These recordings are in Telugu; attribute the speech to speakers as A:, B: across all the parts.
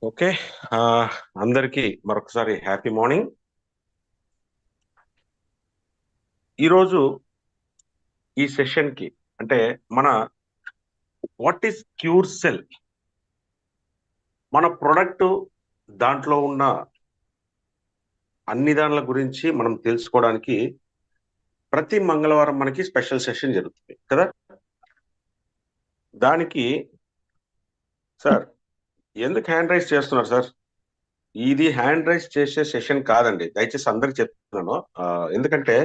A: ఓకే. ఆ, అందరికీ మరొకసారి హ్యాపీ మార్నింగ్. ఈరోజు ఈ సెషన్కి అంటే మన వాట్ ఈస్ క్యూర్ సెల్, మన ప్రొడక్ట్, దాంట్లో ఉన్న అన్ని దానిల గురించి మనం తెలుసుకోవడానికి ప్రతి మంగళవారం మనకి స్పెషల్ సెషన్ జరుగుతుంది కదా. దానికి సార్ ఎందుకు హ్యాండ్ రైజ్ చేస్తున్నారు సార్? ఇది హ్యాండ్ రైజ్ చేసే సెషన్ కాదండి, దయచేసి అందరికి చెప్తున్నాను. ఎందుకంటే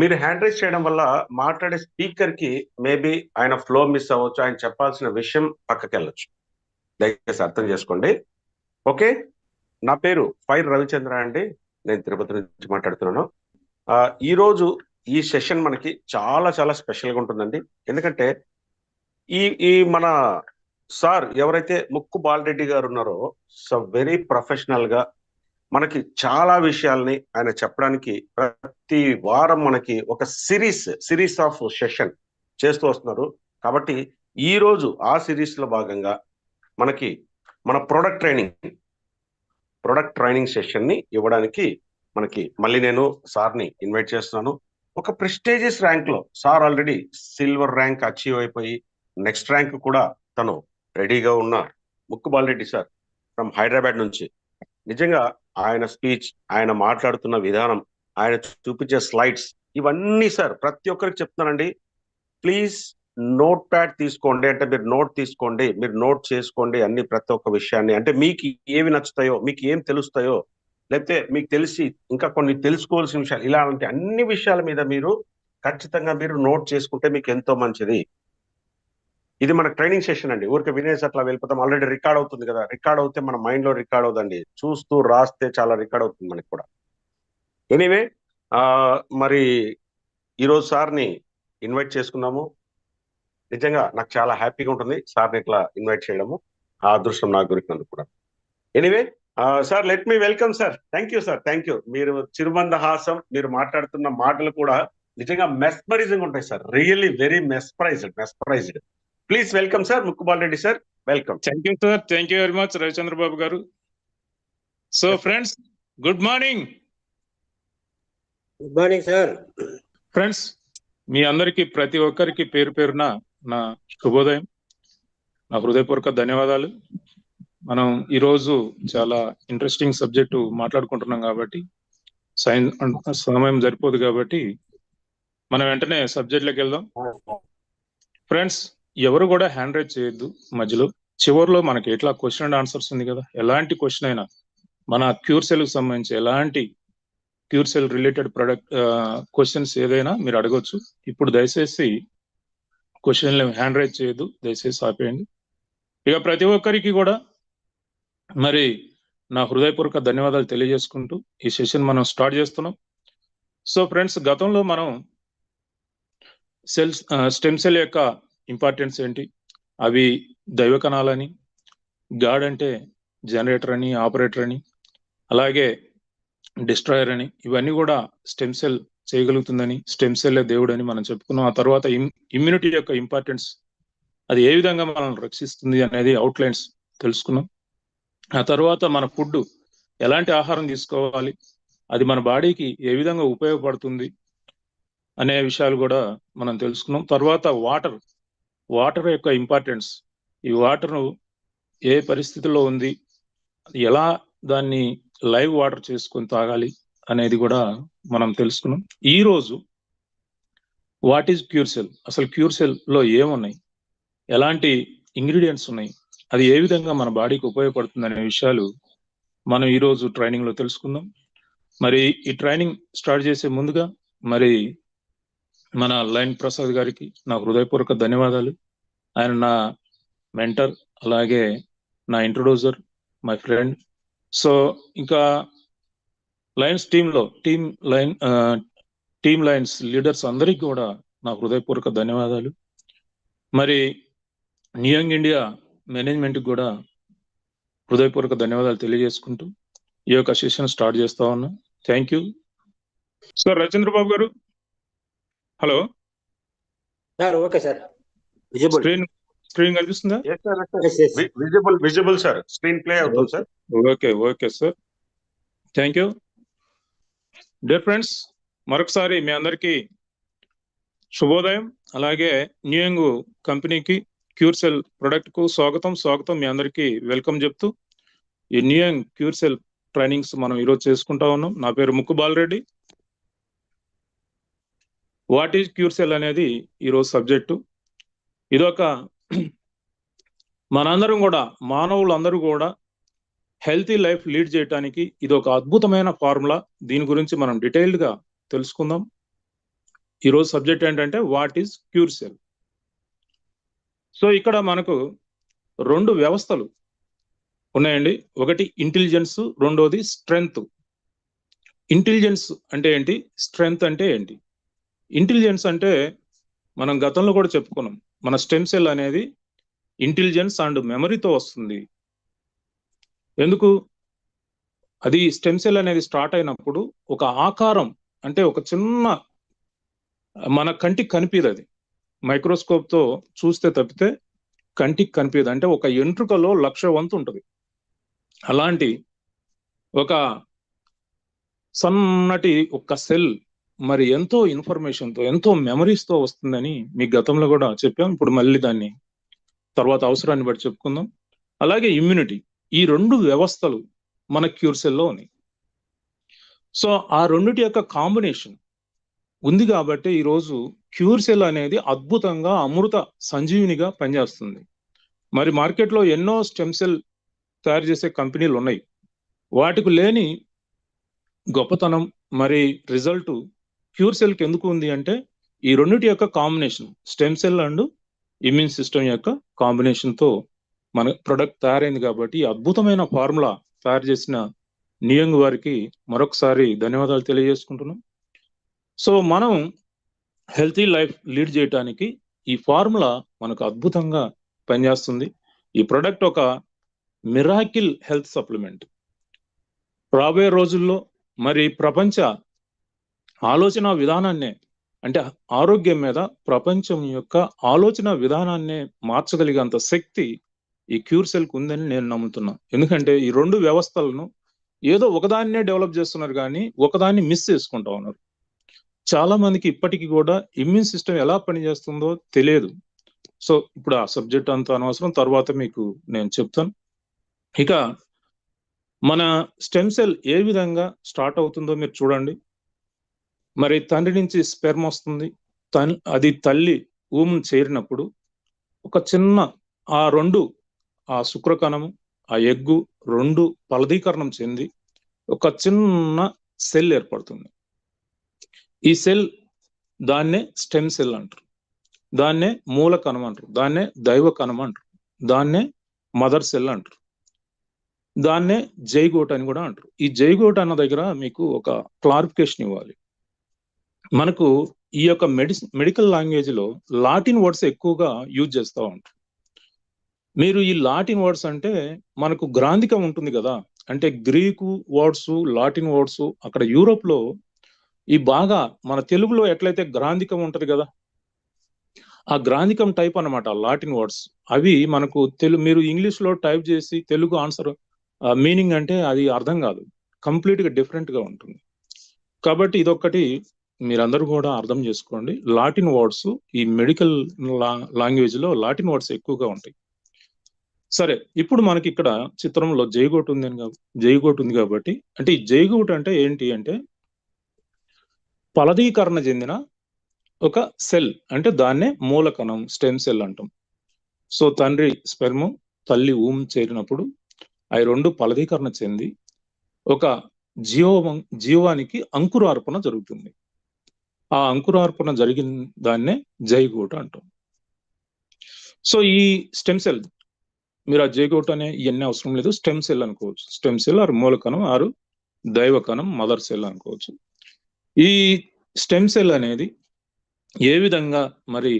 A: మీరు హ్యాండ్ రైజ్ చేయడం వల్ల మాట్లాడే స్పీకర్ కి మేబీ ఆయన ఫ్లో మిస్ అవ్వచ్చు, ఆయన చెప్పాల్సిన విషయం పక్కకి వెళ్ళొచ్చు. దయచేసి అర్థం చేసుకోండి. ఓకే. నా పేరు ఫైర్ రవిచంద్ర అండి, నేను తిరుపతి నుంచి మాట్లాడుతున్నాను. ఈ రోజు ఈ సెషన్ మనకి చాలా చాలా స్పెషల్ గా ఉంటుందండి. ఎందుకంటే ఈ ఈ మన సార్ ఎవరైతే ముక్కు బాలరెడ్డి గారు ఉన్నారో, సో వెరీ ప్రొఫెషనల్ గా మనకి చాలా విషయాల్ని ఆయన చెప్పడానికి ప్రతి వారం మనకి ఒక సిరీస్ ఆఫ్ సెషన్ చేస్తూ వస్తున్నారు. కాబట్టి ఈ రోజు ఆ సిరీస్ లో భాగంగా మనకి మన ప్రొడక్ట్ ట్రైనింగ్ సెషన్ ని ఇవ్వడానికి మనకి మళ్ళీ నేను సార్ని ఇన్వైట్ చేస్తున్నాను. ఒక ప్రెస్టీజియస్ ర్యాంక్ లో sir already silver rank achieve అయిపోయి నెక్స్ట్ ర్యాంక్ కూడా తను రెడీగా ఉన్న ముక్కు బాలరెడ్డి సార్ ఫ్రమ్ హైదరాబాద్ నుంచి. నిజంగా ఆయన స్పీచ్, ఆయన మాట్లాడుతున్న విధానం, ఆయన చూపించే స్లైడ్స్, ఇవన్నీ సార్ ప్రతి ఒక్కరికి చెప్తున్నానండి. ప్లీజ్ నోట్ ప్యాడ్ తీసుకోండి, అంటే మీరు నోట్ తీసుకోండి, మీరు నోట్ చేసుకోండి అన్ని ప్రతి ఒక్క విషయాన్ని. అంటే మీకు ఏవి నచ్చుతాయో, మీకు ఏం తెలుస్తాయో, లేకపోతే మీకు తెలిసి ఇంకా కొన్ని తెలుసుకోవాల్సిన విషయాలు, ఇలాంటి అన్ని విషయాల మీద మీరు ఖచ్చితంగా మీరు నోట్ చేసుకుంటే మీకు ఎంతో మంచిది. ఇది మన ట్రైనింగ్ సెషన్ అండి, ఊరికి వినేసి అట్లా వెళ్ళిపోతాం. ఆల్రెడీ రికార్డ్ అవుతుంది కదా, రికార్డ్ అవుతే మన మైండ్ లో రికార్డ్ అవుతుందండి, చూస్తూ రాస్తే చాలా రికార్డ్ అవుతుంది మనకి కూడా. ఎనీవే, మరి ఈరోజు సార్ని ఇన్వైట్ చేసుకున్నాము. నిజంగా నాకు చాలా హ్యాపీగా ఉంటుంది సార్ని ఇట్లా ఇన్వైట్ చేయడము, ఆ అదృష్టం నాకు దొరికినందుకు కూడా. Anyway sir, let me welcome sir. Thank you sir, thank you. మీరు చిరుమందహాసం, మీరు మాట్లాడుతున్న మాటలు కూడా నిజంగా మెస్మరైజింగ్ ఉంటాయి sir, really very mesmerised. Please welcome sir Mukku Balareddy sir, welcome.
B: Thank you sir, thank you very much Ravichandra Babu garu. So friends, good morning.
C: Good morning sir.
B: Friends, మీ అందరికి ప్రతి ఒక్కరికి పేరు పేరున నా శుభోదయం, నా హృదయపూర్వక ధన్యవాదాలు. మనం ఈరోజు చాలా ఇంట్రెస్టింగ్ సబ్జెక్టు మాట్లాడుకుంటున్నాం కాబట్టి సమయం సరిపోదు కాబట్టి మనం వెంటనే సబ్జెక్ట్లోకి వెళ్దాం. ఫ్రెండ్స్, ఎవరు కూడా హ్యాండ్ రైజ్ చేయొద్దు మధ్యలో. చివరిలో మనకి ఎట్లా క్వశ్చన్ అండ్ ఆన్సర్స్ ఉంది కదా, ఎలాంటి క్వశ్చన్ అయినా మన క్యూర్ సెల్కి సంబంధించి ఎలాంటి cure cell related product questions ఏదైనా మీరు అడగొచ్చు. ఇప్పుడు దయచేసి క్వశ్చన్లు హ్యాండ్ రైజ్ చేయొద్దు, దయచేసి ఆపేయండి. ఇక ప్రతి ఒక్కరికి కూడా మరి నా హృదయపూర్వక ధన్యవాదాలు తెలియజేసుకుంటూ ఈ సెషన్ మనం స్టార్ట్ చేస్తున్నాం. సో ఫ్రెండ్స్, గతంలో మనం స్టెమ్ సెల్ యొక్క ఇంపార్టెన్స్ ఏంటి, అవి దైవ కణాలని, గాడ్ అంటే జనరేటర్ అని, ఆపరేటర్ అని, అలాగే డిస్ట్రాయర్ అని, ఇవన్నీ కూడా స్టెమ్ సెల్ చేయగలుగుతుందని, స్టెమ్ సెల్ దేవుడు అని మనం చెప్పుకున్నాం. ఆ తర్వాత ఇమ్యూనిటీ యొక్క ఇంపార్టెన్స్, అది ఏ విధంగా మనల్ని రక్షిస్తుంది అనేది అవుట్లైన్స్ తెలుసుకున్నాం. ఆ తర్వాత మన ఫుడ్, ఎలాంటి ఆహారం తీసుకోవాలి, అది మన బాడీకి ఏ విధంగా ఉపయోగపడుతుంది అనే విషయాలు కూడా మనం తెలుసుకున్నాం. తర్వాత వాటర్ యొక్క ఇంపార్టెన్స్, ఈ వాటర్ ఏ పరిస్థితుల్లో ఉంది, ఎలా దాన్ని లైవ్ వాటర్ చేసుకొని తాగాలి అనేది కూడా మనం తెలుసుకున్నాం. ఈరోజు వాట్ ఈజ్ క్యూర్ సెల్, అసలు క్యూర్ సెల్ లో ఏమున్నాయి, ఎలాంటి ఇంగ్రీడియంట్స్ ఉన్నాయి, అది ఏ విధంగా మన బాడీకి ఉపయోగపడుతుంది అనే విషయాలు మనం ఈరోజు ట్రైనింగ్ లో తెలుసుకుందాం. మరి ఈ ట్రైనింగ్ స్టార్ట్ చేసే ముందుగా మరి మన లైన్ ప్రసాద్ గారికి నా హృదయపూర్వక ధన్యవాదాలు. ఆయన నా మెంటర్, అలాగే నా ఇంట్రొడ్యూసర్, మై ఫ్రెండ్. సో ఇంకా లైన్స్ టీమ్ లైన్స్ లీడర్స్ అందరికీ కూడా నా హృదయపూర్వక ధన్యవాదాలు. మరి న్యూయంగ్ ఇండియా మేనేజ్మెంట్కి కూడా హృదయపూర్వక ధన్యవాదాలు తెలియజేసుకుంటూ ఈ యొక్క సెషన్ స్టార్ట్ చేస్తా ఉన్నా. Thank you sir. Ravichandra Babu garu, hello
C: sir. Okay sir,
B: screen కనిపిస్తుందా?
A: Yes, sir. Yes, sir.
C: Yes, yes.
A: Visible, sir. Screen play అవుతుంది, sir.
B: Okay sir, thank you. Dear friends, మరొకసారి మీ అందరికీ శుభోదయం. అలాగే న్యూయంగ్ కంపెనీకి క్యూర్సెల్ ప్రొడక్ట్ కు స్వాగతం. మీ అందరికీ వెల్కమ్ చెప్తూ ఈ న్యూయంగ్ క్యూర్సెల్ ట్రైనింగ్స్ మనం ఈరోజు చేసుకుంటా ఉన్నాం. నా పేరు ముక్కు బాలరెడ్డి. వాట్ ఈజ్ క్యూర్సెల్ అనేది ఈరోజు సబ్జెక్టు. ఇదొక మనందరం కూడా, మానవులందరూ కూడా హెల్తీ లైఫ్ లీడ్ చేయడానికి ఇది ఒక అద్భుతమైన ఫార్ములా. దీని గురించి మనం డీటెయిల్డ్ గా తెలుసుకుందాం. ఈరోజు సబ్జెక్ట్ ఏంటంటే వాట్ ఈజ్ క్యూర్సెల్. సో ఇక్కడ మనకు రెండు వ్యవస్థలు ఉన్నాయండి. ఒకటి ఇంటెలిజెన్స్, రెండోది స్ట్రెంగ్త్. ఇంటెలిజెన్స్ అంటే ఏంటి, స్ట్రెంగ్త్ అంటే ఏంటి? ఇంటెలిజెన్స్ అంటే మనం గతంలో కూడా చెప్పుకున్నాం, మన స్టెమ్ సెల్ అనేది ఇంటెలిజెన్స్ అండ్ మెమరీతో వస్తుంది. ఎందుకు? అది స్టెమ్ సెల్ అనేది స్టార్ట్ అయినప్పుడు ఒక ఆకారం, అంటే ఒక చిన్న, మన కంటికి కనిపించదు, అది మైక్రోస్కోప్ తో చూస్తే తప్పితే కంటికి కనిపించదు. అంటే ఒక ఎంట్రుకలో 1,00,000 వంతు ఉంటుంది. అలాంటి ఒక సన్నటి ఒక సెల్ మరి ఎంతో ఇన్ఫర్మేషన్తో, ఎంతో మెమరీస్తో వస్తుందని మీకు గతంలో కూడా చెప్పాం. ఇప్పుడు మళ్ళీ దాన్ని తర్వాత అవసరాన్ని బట్టి చెప్పుకుందాం. అలాగే ఇమ్యూనిటీ, ఈ రెండు వ్యవస్థలు మన క్యూర్సెల్లో ఉన్నాయి. సో ఆ రెండిటి యొక్క కాంబినేషన్ ఉంది కాబట్టి ఈరోజు క్యూర్సెల్ అనేది అద్భుతంగా అమృత సంజీవినిగా పనిచేస్తుంది. మరి మార్కెట్లో ఎన్నో స్టెమ్ సెల్ తయారు చేసే కంపెనీలు ఉన్నాయి. వాటికి లేని గొప్పతనం మరి రిజల్ట్ క్యూర్సెల్కి ఎందుకు ఉంది అంటే ఈ రెండిటి యొక్క combination, stem cell and immune system యొక్క కాంబినేషన్తో మన ప్రొడక్ట్ తయారైంది. కాబట్టి ఈ అద్భుతమైన ఫార్ములా తయారు చేసిన న్యూయంగ్ వారికి మరొకసారి ధన్యవాదాలు తెలియజేసుకుంటున్నాం. సో మనం హెల్తీ లైఫ్ లీడ్ చేయడానికి ఈ ఫార్ములా మనకు అద్భుతంగా పనిచేస్తుంది. ఈ ప్రొడక్ట్ ఒక మిరాకిల్ హెల్త్ సప్లిమెంట్. రాబోయే రోజుల్లో మరి ప్రపంచ ఆలోచన విధానాన్నే, అంటే ఆరోగ్యం మీద ప్రపంచం యొక్క ఆలోచన విధానాన్నే మార్చగలిగేంత శక్తి ఈ క్యూర్సెల్కి ఉందని నేను నమ్ముతున్నా. ఎందుకంటే ఈ రెండు వ్యవస్థలను ఏదో ఒకదాన్నే డెవలప్ చేస్తున్నారు కానీ ఒకదాన్ని మిస్ చేసుకుంటా ఉన్నారు. చాలా మందికి ఇప్పటికీ కూడా ఇమ్యూన్ సిస్టమ్ ఎలా పనిచేస్తుందో తెలియదు. సో ఇప్పుడు ఆ సబ్జెక్ట్ అంత అనవసరం, తర్వాత మీకు నేను చెప్తాను. ఇక మన స్టెమ్ సెల్ ఏ విధంగా స్టార్ట్ అవుతుందో మీరు చూడండి. మరి తండ్రి నుంచి స్పెర్మ్ వస్తుంది. అది తల్లి ఊమ్ చేరినప్పుడు ఒక చిన్న ఆ శుక్రకణము, ఆ ఎగ్గు రెండు ఫలదీకరణం చెంది ఒక చిన్న సెల్ ఏర్పడుతుంది. ఈ సెల్ దాన్నే స్టెమ్ సెల్ అంటారు, దాన్నే మూల కణం అంటారు, దాన్నే దైవ కణం అంటారు, దాన్నే మదర్ సెల్ అంటారు, దాన్నే జైగోట్ అని కూడా అంటారు. ఈ జైగోట్ అన్న దగ్గర మీకు ఒక క్లారిఫికేషన్ ఇవ్వాలి. మనకు ఈ యొక్క మెడికల్ లాంగ్వేజ్ లో లాటిన్ వర్డ్స్ ఎక్కువగా యూజ్ చేస్తూ ఉంటారు. మీరు ఈ లాటిన్ వర్డ్స్ అంటే మనకు గ్రాంధికం ఉంటుంది కదా, అంటే గ్రీకు వర్డ్స్, లాటిన్ వర్డ్స్ అక్కడ యూరోప్ లో ఈ బాగా మన తెలుగులో ఎట్లయితే గ్రాంధికం ఉంటది కదా, ఆ గ్రాంధికం టైప్ అన్నమాట లాటిన్ వర్డ్స్. అవి మనకు మీరు ఇంగ్లీష్ లో టైప్ చేసి తెలుగు ఆన్సర్ మీనింగ్ అంటే అది అర్థం కాదు, కంప్లీట్ గా డిఫరెంట్ గా ఉంటుంది. కాబట్టి ఇదొక్కటి మీరందరూ కూడా అర్థం చేసుకోండి. లాటిన్ వర్డ్స్ ఈ మెడికల్ లాంగ్వేజ్ లో లాటిన్ వర్డ్స్ ఎక్కువగా ఉంటాయి. సరే, ఇప్పుడు మనకి ఇక్కడ చిత్రంలో జైగోట్ ఉంది కాబట్టి, అంటే ఈ జైగోట్ అంటే ఏంటి అంటే ఫలదీకరణ చెందిన ఒక సెల్, అంటే దాన్నే మూలకణం, స్టెమ్ సెల్ అంటాం. సో తండ్రి స్పెర్మ్, తల్లి ఊమ్ చేరినప్పుడు అవి రెండు ఫలదీకరణ చెంది ఒక జీవానికి అంకురార్పణ జరుగుతుంది. ఆ అంకురార్పణ జరిగిన దాన్నే జైగోట్ అంటాం. సో ఈ స్టెమ్ సెల్, మీరు ఆ జైగోట్ అనే ఇవన్నీ అవసరం లేదు, స్టెమ్ సెల్ అనుకోవచ్చు. స్టెమ్ సెల్ ఆరు మూలకణం, ఆరు దైవకణం, మదర్ సెల్ అనుకోవచ్చు. ఈ స్టెమ్ సెల్ అనేది ఏ విధంగా మరి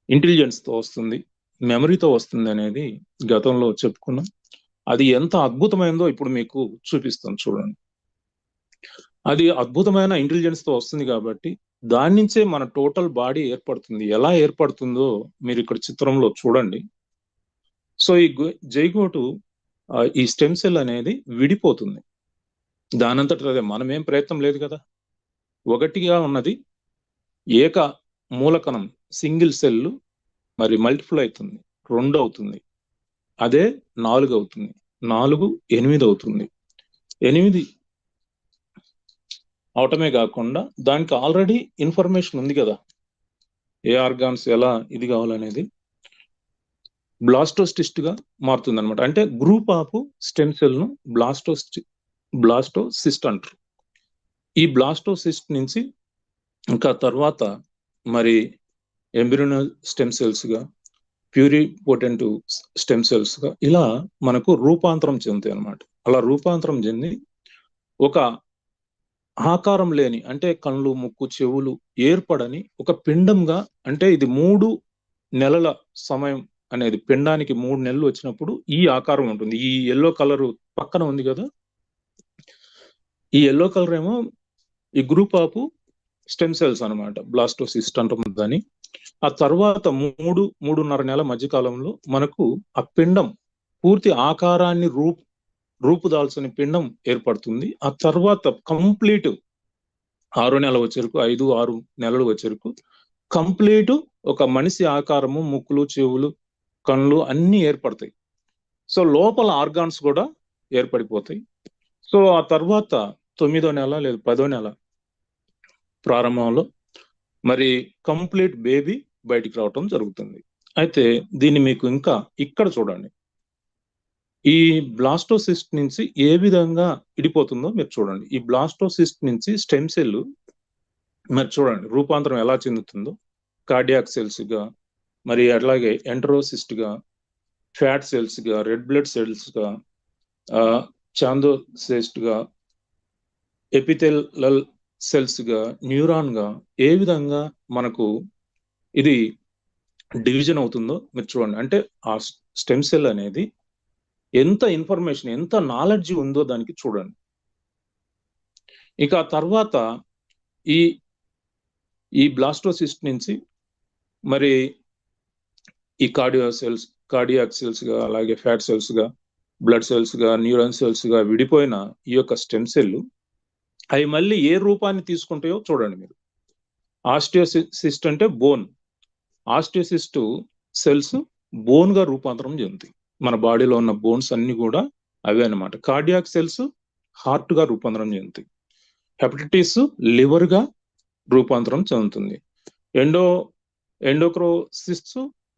B: ఇంటెలిజెన్స్ తో వస్తుంది, మెమరీతో వస్తుంది అనేది గతంలో చెప్పుకున్నాం. అది ఎంత అద్భుతమైందో ఇప్పుడు మీకు చూపిస్తాను చూడండి. అది అద్భుతమైన ఇంటెలిజెన్స్ తో వస్తుంది కాబట్టి దాని నుంచే మన టోటల్ బాడీ ఏర్పడుతుంది. ఎలా ఏర్పడుతుందో మీరు ఇక్కడ చిత్రంలో చూడండి. సో ఈ జైగోటు ఈ స్టెమ్ సెల్ అనేది విడిపోతుంది. దానంతట అదే, మనమేం ప్రయత్నం లేదు కదా. ఒకటిగా ఉన్నది ఏక మూలకణం సింగిల్ సెల్ మరి మల్టిపుల్ అవుతుంది, 2 అవుతుంది, అదే 4 అవుతుంది, 4 8 అవుతుంది. 8 అవటమే కాకుండా దానికి ఆల్రెడీ ఇన్ఫర్మేషన్ ఉంది కదా, ఏ ఆర్గాన్స్ ఎలా ఇది కావాలనేది. బ్లాస్టోసిస్ట్ గా మారుతుంది అనమాట. అంటే గ్రూప్ ఆఫ్ స్టెమ్ సెల్ ను బ్లాస్టోసిస్ట్ అంటారు. ఈ బ్లాస్టోసిస్ట్ నుంచి ఇంకా తర్వాత మరి ఎంబ్రియోనల్ స్టెమ్ సెల్స్ గా, ప్యూరిపోటెంట్ స్టెమ్ సెల్స్ గా ఇలా మనకు రూపాంతరం చెందుతాయి అనమాట. అలా రూపాంతరం చెంది ఒక ఆకారం లేని, అంటే కళ్ళు, ముక్కు, చెవులు ఏర్పడని ఒక పిండంగా, అంటే ఇది 3 నెలల సమయం అనేది, పిండానికి 3 నెలలు వచ్చినప్పుడు ఈ ఆకారం ఉంటుంది. ఈ ఎల్లో కలర్ పక్కన ఉంది కదా, ఈ ఎల్లో కలర్ ఏమో ఈ గ్రూప్ ఆఫ్ స్టెమ్ సెల్స్ అనమాట, బ్లాస్టోసిస్ట్ అంటాం దాన్ని. ఆ తర్వాత 3-3.5 నెలల మధ్య కాలంలో మనకు ఆ పిండం పూర్తి ఆకారాన్ని రూపుదాల్సిన పిండం ఏర్పడుతుంది. ఆ తర్వాత కంప్లీట్ 6 నెలలు వచ్చేరకు, 5-6 నెలలు వచ్చేరకు కంప్లీట్ ఒక మనిషి ఆకారము, ముక్కులు, చెవులు, కళ్ళు అన్ని ఏర్పడతాయి. సో లోపల ఆర్గాన్స్ కూడా ఏర్పడిపోతాయి. సో ఆ తర్వాత 9వ నెల లేదా 10వ నెల ప్రారంభంలో మరి కంప్లీట్ బేబీ బయటికి రావటం జరుగుతుంది. అయితే దీన్ని మీకు ఇంకా ఇక్కడ చూడండి, ఈ బ్లాస్టోసిస్ట్ నుంచి ఏ విధంగా ఇడిపోతుందో మీరు చూడండి. ఈ బ్లాస్టోసిస్ట్ నుంచి స్టెమ్ సెల్ మరి చూడండి రూపాంతరం ఎలా చెందుతుందో. కార్డియాక్ సెల్స్ గా, మరి అట్లాగే ఎంటరోసిస్ట్ గా, ఫ్యాట్ సెల్స్ గా, రెడ్ బ్లడ్ సెల్స్ గా, చాందోసైస్ట్ గా, ఎపిథెలల్ సెల్స్ గా, న్యూరాన్ గా ఏ విధంగా మనకు ఇది డివిజన్ అవుతుందో మీరు చూడండి. అంటే ఆ స్టెమ్ సెల్ అనేది ఎంత ఇన్ఫర్మేషన్, ఎంత నాలెడ్జ్ ఉందో దానికి చూడండి. ఇక తర్వాత ఈ బ్లాస్టోసిస్ట్ నుంచి మరి ఈ కార్డియాక్ సెల్స్ గా, అలాగే ఫ్యాట్ సెల్స్ గా, బ్లడ్ సెల్స్ గా, న్యూరాన్ సెల్స్ గా విడిపోయిన ఈ యొక్క స్టెమ్ సెల్ అవి మళ్ళీ ఏ రూపాన్ని తీసుకుంటాయో చూడండి మీరు. ఆస్టియోసిస్ట్ అంటే బోన్, ఆస్టియోసిస్ట్ సెల్స్ బోన్ గా రూపాంతరం చెందుతాయి. మన బాడీలో ఉన్న బోన్స్ అన్ని కూడా అవే అనమాట. కార్డియాక్ సెల్స్ హార్ట్ గా రూపాంతరం చెందుతాయి. హెపటైటిస్ లివర్ గా రూపాంతరం చెందుతుంది. ఎండోక్రోసిస్ట్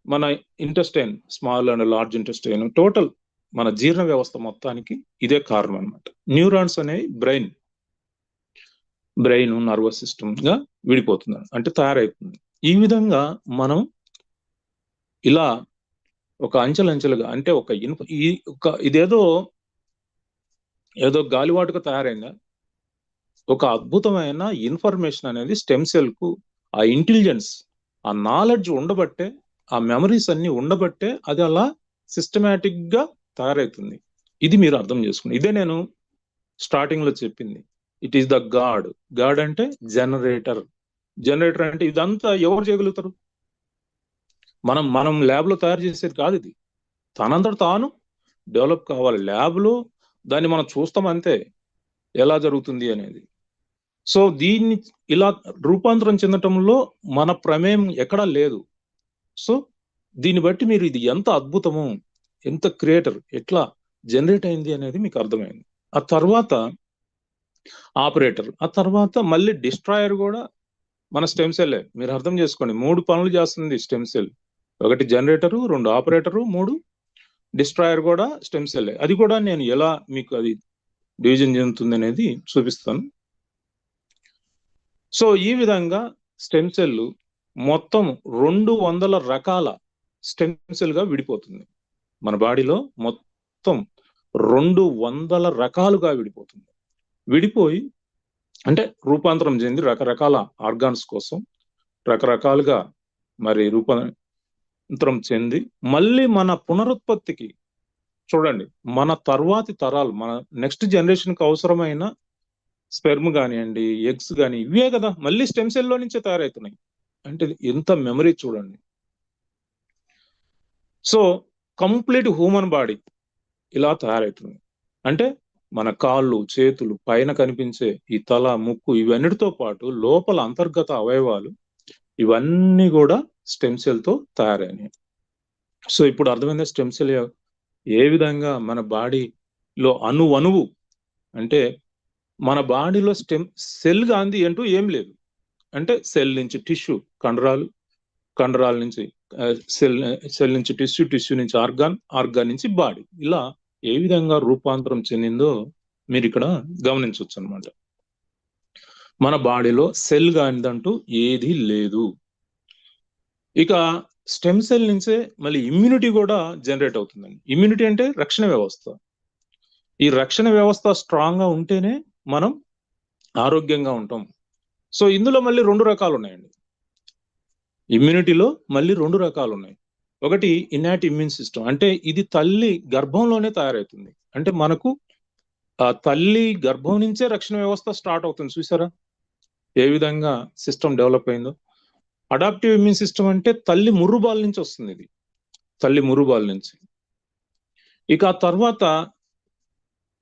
B: మన intestine, small and large intestine, total మన జీర్ణ వ్యవస్థ మొత్తానికి ఇదే కారణం అనమాట. న్యూరాన్స్ అనేవి బ్రెయిన్ నర్వస్ సిస్టమ్ గా విడిపోతుంది, అంటే తయారైతుంది. ఈ విధంగా మనం ఇలా ఒక అంచెలంచెలుగా, అంటే ఇదేదో గాలివాటుగా తయారైందా, ఒక అద్భుతమైన ఇన్ఫర్మేషన్ అనేది స్టెమ్ సెల్ కు, ఆ ఇంటెలిజెన్స్, ఆ నాలెడ్జ్ ఉండబట్టే, ఆ మెమరీస్ అన్ని ఉండబట్టే అది అలా సిస్టమేటిక్ గా తయారవుతుంది. ఇది మీరు అర్థం చేసుకోండి. ఇదే నేను స్టార్టింగ్ లో చెప్పింది. ఇట్ ఈస్ ద గాడ్ అంటే జనరేటర్ అంటే ఇదంతా ఎవరు చేయగలుగుతారు? మనం ల్యాబ్ లో తయారు చేసేది కాదు. ఇది తనంతట తాను డెవలప్ కావాలి. ల్యాబ్ లో దాన్ని మనం చూస్తాం అంతే, ఎలా జరుగుతుంది అనేది. సో దీన్ని ఇలా రూపాంతరం చెందటంలో మన ప్రమేయం ఎక్కడా లేదు. సో దీన్ని బట్టి మీరు ఇది ఎంత అద్భుతము, ఎంత క్రియేటర్, ఎట్లా జనరేట్ అయింది అనేది మీకు అర్థమైంది. ఆ తర్వాత ఆపరేటర్, ఆ తర్వాత మళ్ళీ డిస్ట్రాయర్ కూడా మన స్టెమ్ సెల్లే. మీరు అర్థం చేసుకోండి, 3 పనులు చేస్తుంది stem cell. 1 generator, 2 operator, 3 destroyer కూడా స్టెమ్ సెల్లే. అది కూడా నేను ఎలా మీకు అది డివిజన్ చెందుతుంది అనేది చూపిస్తాను. సో ఈ విధంగా స్టెమ్ సెల్ మొత్తం 200 రకాల స్టెమ్ సెల్ గా విడిపోతుంది. మన బాడీలో మొత్తం 200 రకాలుగా విడిపోతుంది. విడిపోయి అంటే రూపాంతరం చెంది రకరకాల ఆర్గాన్స్ కోసం రకరకాలుగా మరి రూపాంతరం చెంది మళ్ళీ మన పునరుత్పత్తికి చూడండి, మన తర్వాతి తరాలు, మన నెక్స్ట్ జనరేషన్ కి అవసరమైన స్పెర్మ్ కానివ్వండి, ఎగ్స్ కానీ ఇవే కదా మళ్ళీ స్టెమ్ సెల్లో నుంచే తయారవుతున్నాయి. అంటే ఎంత మెమరీ చూడండి. సో కంప్లీట్ హ్యూమన్ బాడీ ఇలా తయారవుతుంది. అంటే మన కాళ్ళు, చేతులు, పైన కనిపించే ఈ తల, ముక్కు ఇవన్నిటితో పాటు లోపల అంతర్గత అవయవాలు ఇవన్నీ కూడా స్టెమ్ సెల్ తో తయారైనాయి. సో ఇప్పుడు అర్థమైందా స్టెమ్ సెల్ ఏ విధంగా మన బాడీలో అణువు అంటే మన బాడీలో స్టెమ్ సెల్ గాంధీ అంటూ ఏం లేదు. అంటే సెల్ నుంచి టిష్యూ, కండరాల నుంచి సెల్ నుంచి టిష్యూ నుంచి ఆర్గాన్ నుంచి బాడీ, ఇలా ఏ విధంగా రూపాంతరం చెందిందో మీరు ఇక్కడ గమనించవచ్చు అనమాట. మన బాడీలో సెల్ కానిదంటూ ఏది లేదు. ఇక స్టెమ్ సెల్ నుంచే మళ్ళీ ఇమ్యూనిటీ కూడా జనరేట్ అవుతుందండి. ఇమ్యూనిటీ అంటే రక్షణ వ్యవస్థ. ఈ రక్షణ వ్యవస్థ స్ట్రాంగ్ గా ఉంటేనే మనం ఆరోగ్యంగా ఉంటాం. సో ఇందులో మళ్ళీ 2 రకాలు ఉన్నాయండి. ఇమ్యూనిటీలో మళ్ళీ 2 రకాలు ఉన్నాయి. ఒకటి ఇన్నాట్ ఇమ్యూన్ సిస్టమ్, అంటే ఇది తల్లి గర్భంలోనే తయారవుతుంది. అంటే మనకు ఆ తల్లి గర్భం నుంచే రక్షణ వ్యవస్థ స్టార్ట్ అవుతుంది. చూసారా ఏ విధంగా సిస్టమ్ డెవలప్ అయిందో. అడాప్టివ్ ఇమ్యూన్ సిస్టమ్ అంటే తల్లి ముర్రుబాల నుంచి వస్తుంది. ఇది తల్లి ముర్రుబాల నుంచి. ఇక ఆ తర్వాత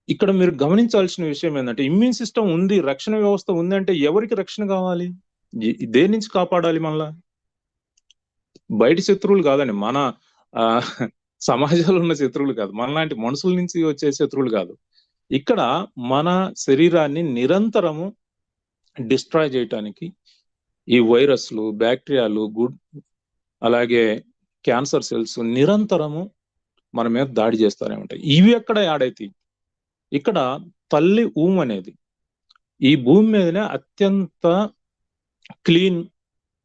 B: ఇక్కడ మీరు గమనించాల్సిన విషయం ఏంటంటే ఇమ్యూన్ సిస్టమ్ ఉంది, రక్షణ వ్యవస్థ ఉంది అంటే ఎవరికి రక్షణ కావాలి? దేని నుంచి కాపాడాలి? మళ్ళా బయట శత్రువులు కాదండి, మన సమాజంలో ఉన్న శత్రువులు కాదు, మనలాంటి మనుషుల నుంచి వచ్చే శత్రువులు కాదు. ఇక్కడ మన శరీరాన్ని నిరంతరము డిస్ట్రాయ్ చేయటానికి ఈ వైరస్లు, బ్యాక్టీరియాలు, అలాగే క్యాన్సర్ సెల్స్ నిరంతరము మన మీద దాడి చేస్తూనే ఉంటాయి. ఇవి ఎక్కడ యాడ్ అవుతాయి? ఇక్కడ తల్లి అనేది ఈ భూమి మీదనే అత్యంత క్లీన్,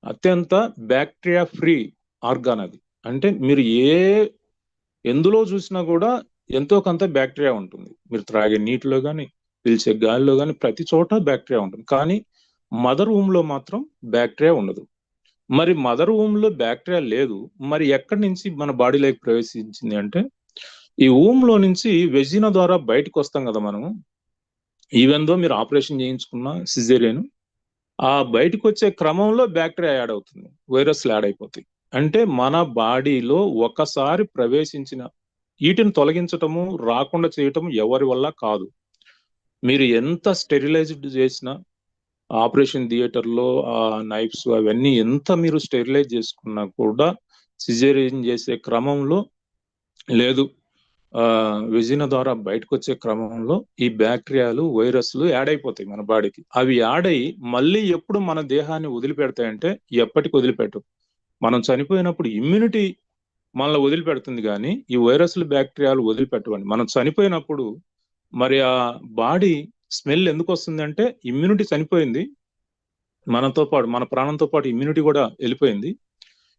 B: అత్యంత బ్యాక్టీరియా ఫ్రీ ఆర్గాన్ అది. అంటే మీరు ఎందులో చూసినా కూడా ఎంతో కొంత బ్యాక్టీరియా ఉంటుంది. మీరు త్రాగే నీటిలో కానీ, పీల్చే గాలిలో కానీ ప్రతి చోట బ్యాక్టీరియా ఉంటుంది. కానీ మదర్ లో మాత్రం బ్యాక్టీరియా ఉండదు. మరి మదర్ లో బ్యాక్టీరియా లేదు, మరి ఎక్కడి నుంచి మన బాడీలోకి ప్రవేశించింది అంటే ఈ లో నుంచి వెజినా ద్వారా బయటకు వస్తాం కదా మనము. ఈవెన్ దో మీరు ఆపరేషన్ చేయించుకున్న సిజేరియన్, ఆ బయటకు వచ్చే క్రమంలో బ్యాక్టీరియా యాడ్ అవుతుంది, వైరస్లు యాడ్ అయిపోతాయి. అంటే మన బాడీలో ఒకసారి ప్రవేశించిన వీటిని తొలగించటము, రాకుండా చేయటము ఎవరి వల్ల కాదు. మీరు ఎంత స్టెరిలైజ్డ్ చేసినా, ఆపరేషన్ థియేటర్లో ఆ నైఫ్స్ అవన్నీ ఎంత మీరు స్టెరిలైజ్ చేసుకున్నా కూడా సిజేరియన్ చేసే క్రమంలో లేదు, వెజినా ద్వారా బయటకు వచ్చే క్రమంలో ఈ బ్యాక్టీరియాలు, వైరస్లు యాడ్ అయిపోతాయి మన బాడీకి. అవి యాడ్ అయ్యి మళ్ళీ ఎప్పుడు మన దేహాన్ని వదిలిపెడతాయంటే ఎప్పటికి వదిలిపెట్టవు. మనం చనిపోయినప్పుడు ఇమ్యూనిటీ మనల్ని వదిలిపెడుతుంది, కానీ ఈ వైరస్లు, బ్యాక్టీరియాలు వదిలిపెట్టవండి. మనం చనిపోయినప్పుడు మరి ఆ బాడీ స్మెల్ ఎందుకు వస్తుందంటే ఇమ్యూనిటీ చనిపోయింది, మనతో పాటు మన ప్రాణంతో పాటు ఇమ్యూనిటీ కూడా వెళ్ళిపోయింది.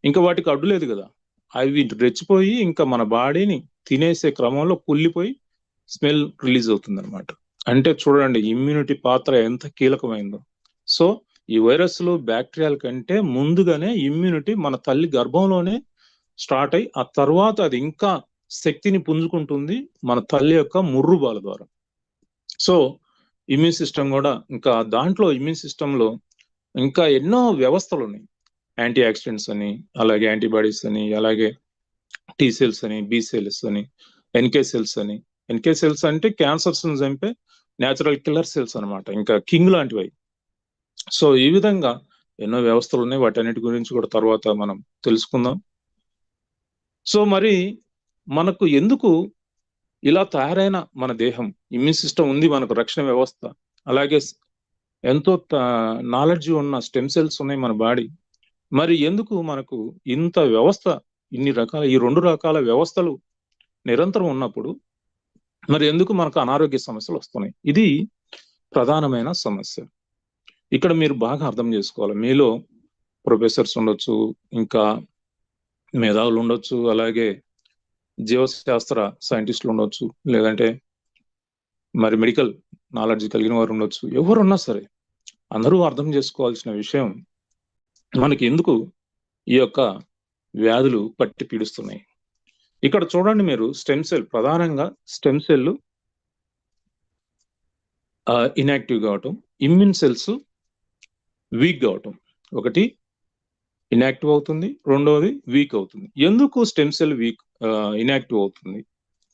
B: ఇంకా వాటికి అడ్డు లేదు కదా, అవి రెచ్చిపోయి ఇంకా మన బాడీని తినేసే క్రమంలో కుళ్ళిపోయి స్మెల్ రిలీజ్ అవుతుంది అనమాట. అంటే చూడండి ఇమ్యూనిటీ పాత్ర ఎంత కీలకమైందో. సో ఈ వైరస్లు, బ్యాక్టీరియాల కంటే ముందుగానే ఇమ్యూనిటీ మన తల్లి గర్భంలోనే స్టార్ట్ అయ్యి ఆ తర్వాత అది ఇంకా శక్తిని పుంజుకుంటుంది మన తల్లి యొక్క ముర్రుబాల ద్వారా. సో ఇమ్యూన్ సిస్టమ్ కూడా ఇంకా దాంట్లో ఇమ్యూన్ సిస్టమ్ లో ఇంకా ఎన్నో వ్యవస్థలు ఉన్నాయి. యాంటీ ఆక్సిడెంట్స్ అని, అలాగే యాంటీబాడీస్ అని, అలాగే టీ సెల్స్ అని, బి సెల్స్ అని, ఎన్కే సెల్స్ అని. ఎన్కే సెల్స్ అంటే క్యాన్సర్స్ చంపే న్యాచురల్ కిల్లర్ సెల్స్ అనమాట, ఇంకా కింగ్ లాంటివి. సో ఈ విధంగా ఎన్నో వ్యవస్థలు ఉన్నాయి, వాటన్నిటి గురించి కూడా తర్వాత మనం తెలుసుకుందాం. సో మరి మనకు ఎందుకు ఇలా తయారైన మన దేహం, ఇమ్యూన్ సిస్టమ్ ఉంది, మనకు రక్షణ వ్యవస్థ, అలాగే ఎంతో నాలెడ్జ్ ఉన్న స్టెమ్ సెల్స్ ఉన్నాయి మన బాడీ. మరి ఎందుకు మనకు ఇంత వ్యవస్థ, ఇన్ని రకాల, ఈ 2 రకాల వ్యవస్థలు నిరంతరం ఉన్నప్పుడు మరి ఎందుకు మనకు అనారోగ్య సమస్యలు వస్తున్నాయి? ఇది ప్రధానమైన సమస్య. ఇక్కడ మీరు బాగా అర్థం చేసుకోవాలి. మీలో ప్రొఫెసర్స్ ఉండొచ్చు, ఇంకా మేధావులు ఉండొచ్చు, అలాగే జీవశాస్త్ర సైంటిస్టులు ఉండొచ్చు, లేదంటే మరి మెడికల్ నాలెడ్జ్ కలిగిన వారు ఉండొచ్చు. ఎవరున్నా సరే అందరూ అర్థం చేసుకోవాల్సిన విషయం, మనకి ఎందుకు ఈ యొక్క వ్యాధులు పట్టి పీడిస్తున్నాయి. ఇక్కడ చూడండి మీరు, స్టెమ్ సెల్, ప్రధానంగా స్టెమ్ సెల్ ఇన్యాక్టివ్ కావటం, ఇమ్యూన్ సెల్స్ వీక్ కావటం. ఒకటి ఇన్యాక్టివ్ అవుతుంది, రెండవది వీక్ అవుతుంది. ఎందుకు స్టెమ్ సెల్ వీక్ ఇన్యాక్టివ్ అవుతుంది?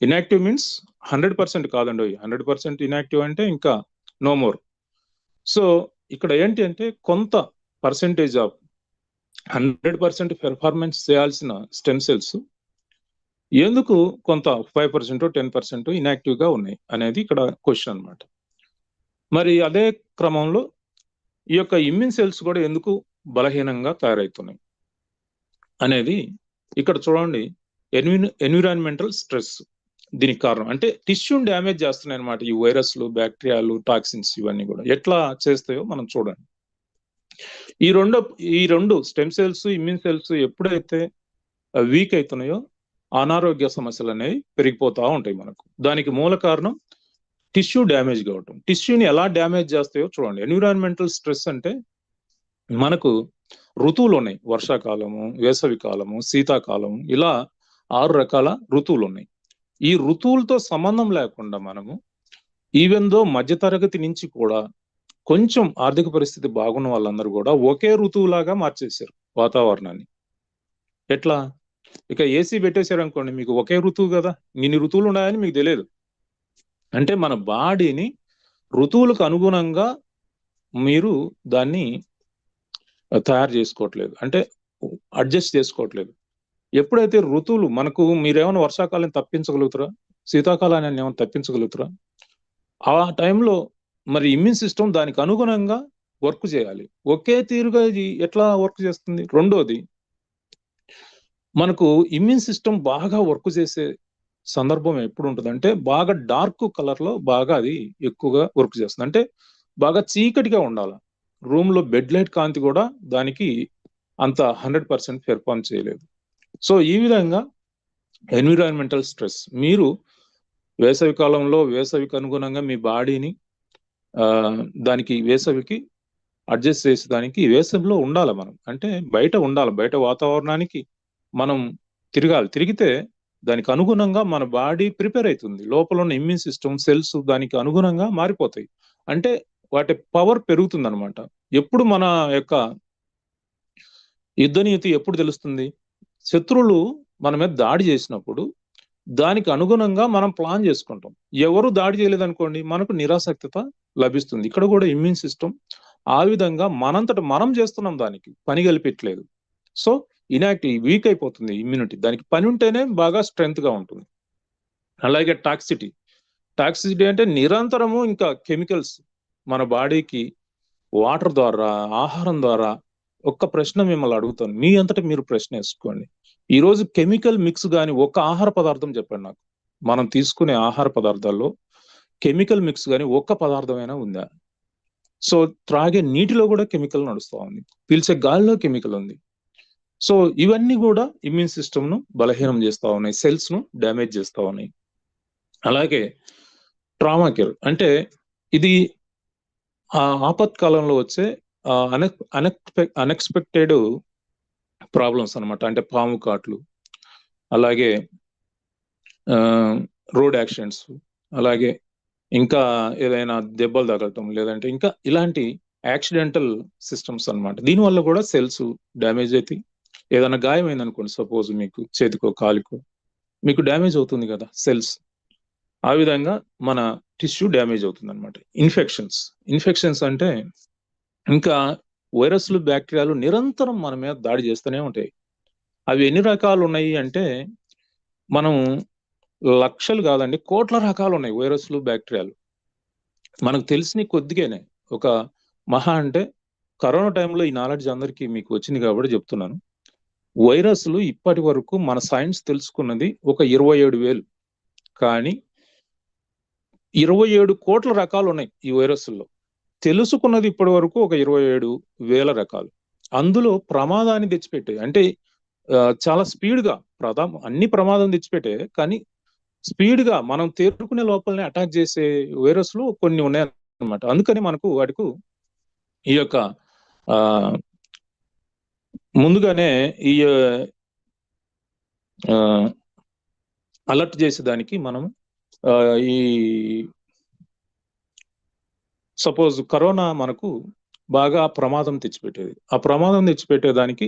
B: ఇన్యాక్టివ్ మీన్స్ 100% కాదండి. 100% ఇన్యాక్టివ్ అంటే ఇంకా నో మోర్. సో ఇక్కడ ఏంటి అంటే కొంత పర్సెంటేజ్ ఆఫ్ 100% పెర్ఫార్మెన్స్ చేయాల్సిన స్టెమ్ సెల్స్ ఎందుకు కొంత 5% 10% ఇన్యాక్టివ్ గా ఉన్నాయి అనేది ఇక్కడ క్వశ్చన్ అన్నమాట. మరి అదే క్రమంలో ఈ యొక్క ఇమ్యూన్ సెల్స్ కూడా ఎందుకు బలహీనంగా తయారవుతున్నాయి అనేది ఇక్కడ చూడండి. ఎన్విరాన్మెంటల్ స్ట్రెస్ దీనికి కారణం. అంటే టిష్యూని డ్యామేజ్ చేస్తున్నాయి అనమాట ఈ వైరస్లు, బ్యాక్టీరియాలు, టాక్సిన్స్ ఇవన్నీ కూడా ఎట్లా చేస్తాయో మనం చూడండి. ఈ రెండు స్టెమ్ సెల్స్, ఇమ్యూన్ సెల్స్ ఎప్పుడైతే వీక్ అవుతున్నాయో అనారోగ్య సమస్యలు అనేవి పెరిగిపోతా ఉంటాయి మనకు. దానికి మూల కారణం టిష్యూ డ్యామేజ్ కావటం. టిష్యూని ఎలా డ్యామేజ్ చేస్తాయో చూడండి. ఎన్విరాన్మెంటల్ స్ట్రెస్ అంటే మనకు ఋతువులు ఉన్నాయి. వర్షాకాలము, వేసవి కాలము, శీతాకాలము, ఇలా 6 రకాల ఋతువులు ఉన్నాయి. ఈ ఋతువులతో సంబంధం లేకుండా మనము ఈవెన్ దో మధ్యతరగతి నుంచి కూడా కొంచెం ఆర్థిక పరిస్థితి బాగున్న వాళ్ళందరూ కూడా ఒకే ఋతువులాగా మార్చేశారు వాతావరణాన్ని. ఎట్లా? ఇక ఏసీ పెట్టేశారు అనుకోండి, మీకు ఒకే ఋతువు కదా, ఇన్ని ఋతువులు ఉన్నాయని మీకు తెలియదు. అంటే మన బాడీని ఋతువులకు అనుగుణంగా మీరు దాన్ని తయారు చేసుకోవట్లేదు, అంటే అడ్జస్ట్ చేసుకోవట్లేదు. ఎప్పుడైతే ఋతువులు మనకు, మీరేమైనా వర్షాకాలం తప్పించగలుగుతారా? శీతాకాలాన్ని ఏమైనా తప్పించగలుగుతారా? ఆ టైంలో మరి ఇమ్యూన్ సిస్టమ్ దానికి అనుగుణంగా వర్క్ చేయాలి. ఒకే తీరుగా ఇది ఎట్లా వర్క్ చేస్తుంది? రెండోది, మనకు ఇమ్యూన్ సిస్టమ్ బాగా వర్క్ చేసే సందర్భం ఎప్పుడు ఉంటుంది అంటే బాగా డార్క్ కలర్ లో బాగా అది ఎక్కువగా వర్క్ చేస్తుంది. అంటే బాగా చీకటిగా ఉండాలి. రూమ్ లో బెడ్ లైట్ కాంతి కూడా దానికి అంత 100% పెర్ఫార్మ్ చేయలేదు. సో ఈ విధంగా ఎన్విరాన్మెంటల్ స్ట్రెస్, మీరు వేసవి కాలంలో వేసవికి అనుగుణంగా మీ బాడీని దానికి వేసవికి అడ్జస్ట్ చేసేదానికి వేసవిలో ఉండాలి మనం. అంటే బయట ఉండాలి, బయట వాతావరణానికి మనం తిరగాలి. తిరిగితే దానికి అనుగుణంగా మన బాడీ ప్రిపేర్ అవుతుంది. లోపల ఉన్న ఇమ్యూన్ సిస్టమ్ సెల్స్ దానికి అనుగుణంగా మారిపోతాయి. అంటే వాటి పవర్ పెరుగుతుంది అనమాట. ఎప్పుడు మన యొక్క యుద్ధనీతి ఎప్పుడు తెలుస్తుంది? శత్రువులు మన మీద దాడి చేసినప్పుడు దానికి అనుగుణంగా మనం ప్లాన్ చేసుకుంటాం. ఎవరు దాడి చేయలేదనుకోండి, మనకు నిరాసక్తత లభిస్తుంది. ఇక్కడ కూడా ఇమ్యూన్ సిస్టమ్ ఆ విధంగా మనంతట మనం చేస్తున్నాం, దానికి పని కల్పించలేదు. సో ఇన్యాక్టివ్, వీక్ అయిపోతుంది ఇమ్యూనిటీ. దానికి పని ఉంటేనే బాగా స్ట్రెంగ్త్ గా ఉంటుంది. అలాగే టాక్సిసిటీ అంటే నిరంతరము ఇంకా కెమికల్స్ మన బాడీకి వాటర్ ద్వారా, ఆహారం ద్వారా. ఒక్క ప్రశ్న మిమ్మల్ని అడుగుతాను, మీ అంతటా మీరు ప్రశ్న వేసుకోండి. ఈరోజు కెమికల్ మిక్స్ కానీ ఒక్క ఆహార పదార్థం చెప్పండి నాకు. మనం తీసుకునే ఆహార పదార్థాల్లో కెమికల్ మిక్స్ కానీ ఒక్క పదార్థమైనా ఉందా? సో త్రాగే నీటిలో కూడా కెమికల్ నడుస్తూ ఉంది, పీల్చే గాలిలో కెమికల్ ఉంది. సో ఇవన్నీ కూడా ఇమ్యూన్ సిస్టమ్ ను బలహీనం చేస్తూ ఉన్నాయి, సెల్స్ ను డ్యామేజ్ చేస్తూ ఉన్నాయి. అలాగే ట్రామా కేర్ అంటే ఇది ఆపత్కాలంలో వచ్చే అన్ఎక్స్పెక్టెడ్ ప్రాబ్లమ్స్ అనమాట. అంటే పాము కాట్లు, అలాగే రోడ్ యాక్సిడెంట్స్, అలాగే ఇంకా ఏదైనా దెబ్బలు తగలటం, లేదంటే ఇంకా ఇలాంటి యాక్సిడెంటల్ సిస్టమ్స్ అనమాట. దీనివల్ల కూడా సెల్స్ డ్యామేజ్ అవుతాయి. ఏదైనా గాయమైంది అనుకోండి, సపోజ్ మీకు చేతికో కాలుకో, మీకు డ్యామేజ్ అవుతుంది కదా సెల్స్. ఆ విధంగా మన టిష్యూ డ్యామేజ్ అవుతుంది అనమాట. ఇన్ఫెక్షన్స్ అంటే ఇంకా వైరస్లు, బ్యాక్టీరియాలు నిరంతరం మన మీద దాడి చేస్తూనే ఉంటాయి. అవి ఎన్ని రకాలు ఉన్నాయి అంటే మనం లక్షలు కాదండి, కోట్ల రకాలు ఉన్నాయి వైరస్లు, బ్యాక్టీరియాలు. మనకు తెలిసిన కొద్దిగానే, ఒక మహా అంటే కరోనా టైంలో ఈ నాలెడ్జ్ అందరికీ మీకు వచ్చింది కాబట్టి చెప్తున్నాను. వైరస్లు ఇప్పటి వరకు మన సైన్స్ తెలుసుకున్నది ఒక 27,000, కానీ 27 కోట్ల రకాలు ఉన్నాయి ఈ వైరస్ల్లో. తెలుసుకున్నది ఇప్పటి వరకు ఒక 27,000 రకాలు. అందులో ప్రమాదాన్ని తెచ్చిపెట్టే, అంటే చాలా స్పీడ్ గా అన్ని ప్రమాదం తెచ్చిపెట్టే, కానీ స్పీడ్ గా మనం తేరుకునే లోపలనే అటాక్ చేసే వైరస్లు కొన్ని ఉన్నాయన్నమాట. అందుకని మనకు వాటికి ఈ యొక్క ముందుగానే ఈ అలర్ట్ చేసేదానికి మనం ఈ సపోజ్ కరోనా మనకు బాగా ప్రమాదం తెచ్చిపెట్టేది. ఆ ప్రమాదం తెచ్చిపెట్టేదానికి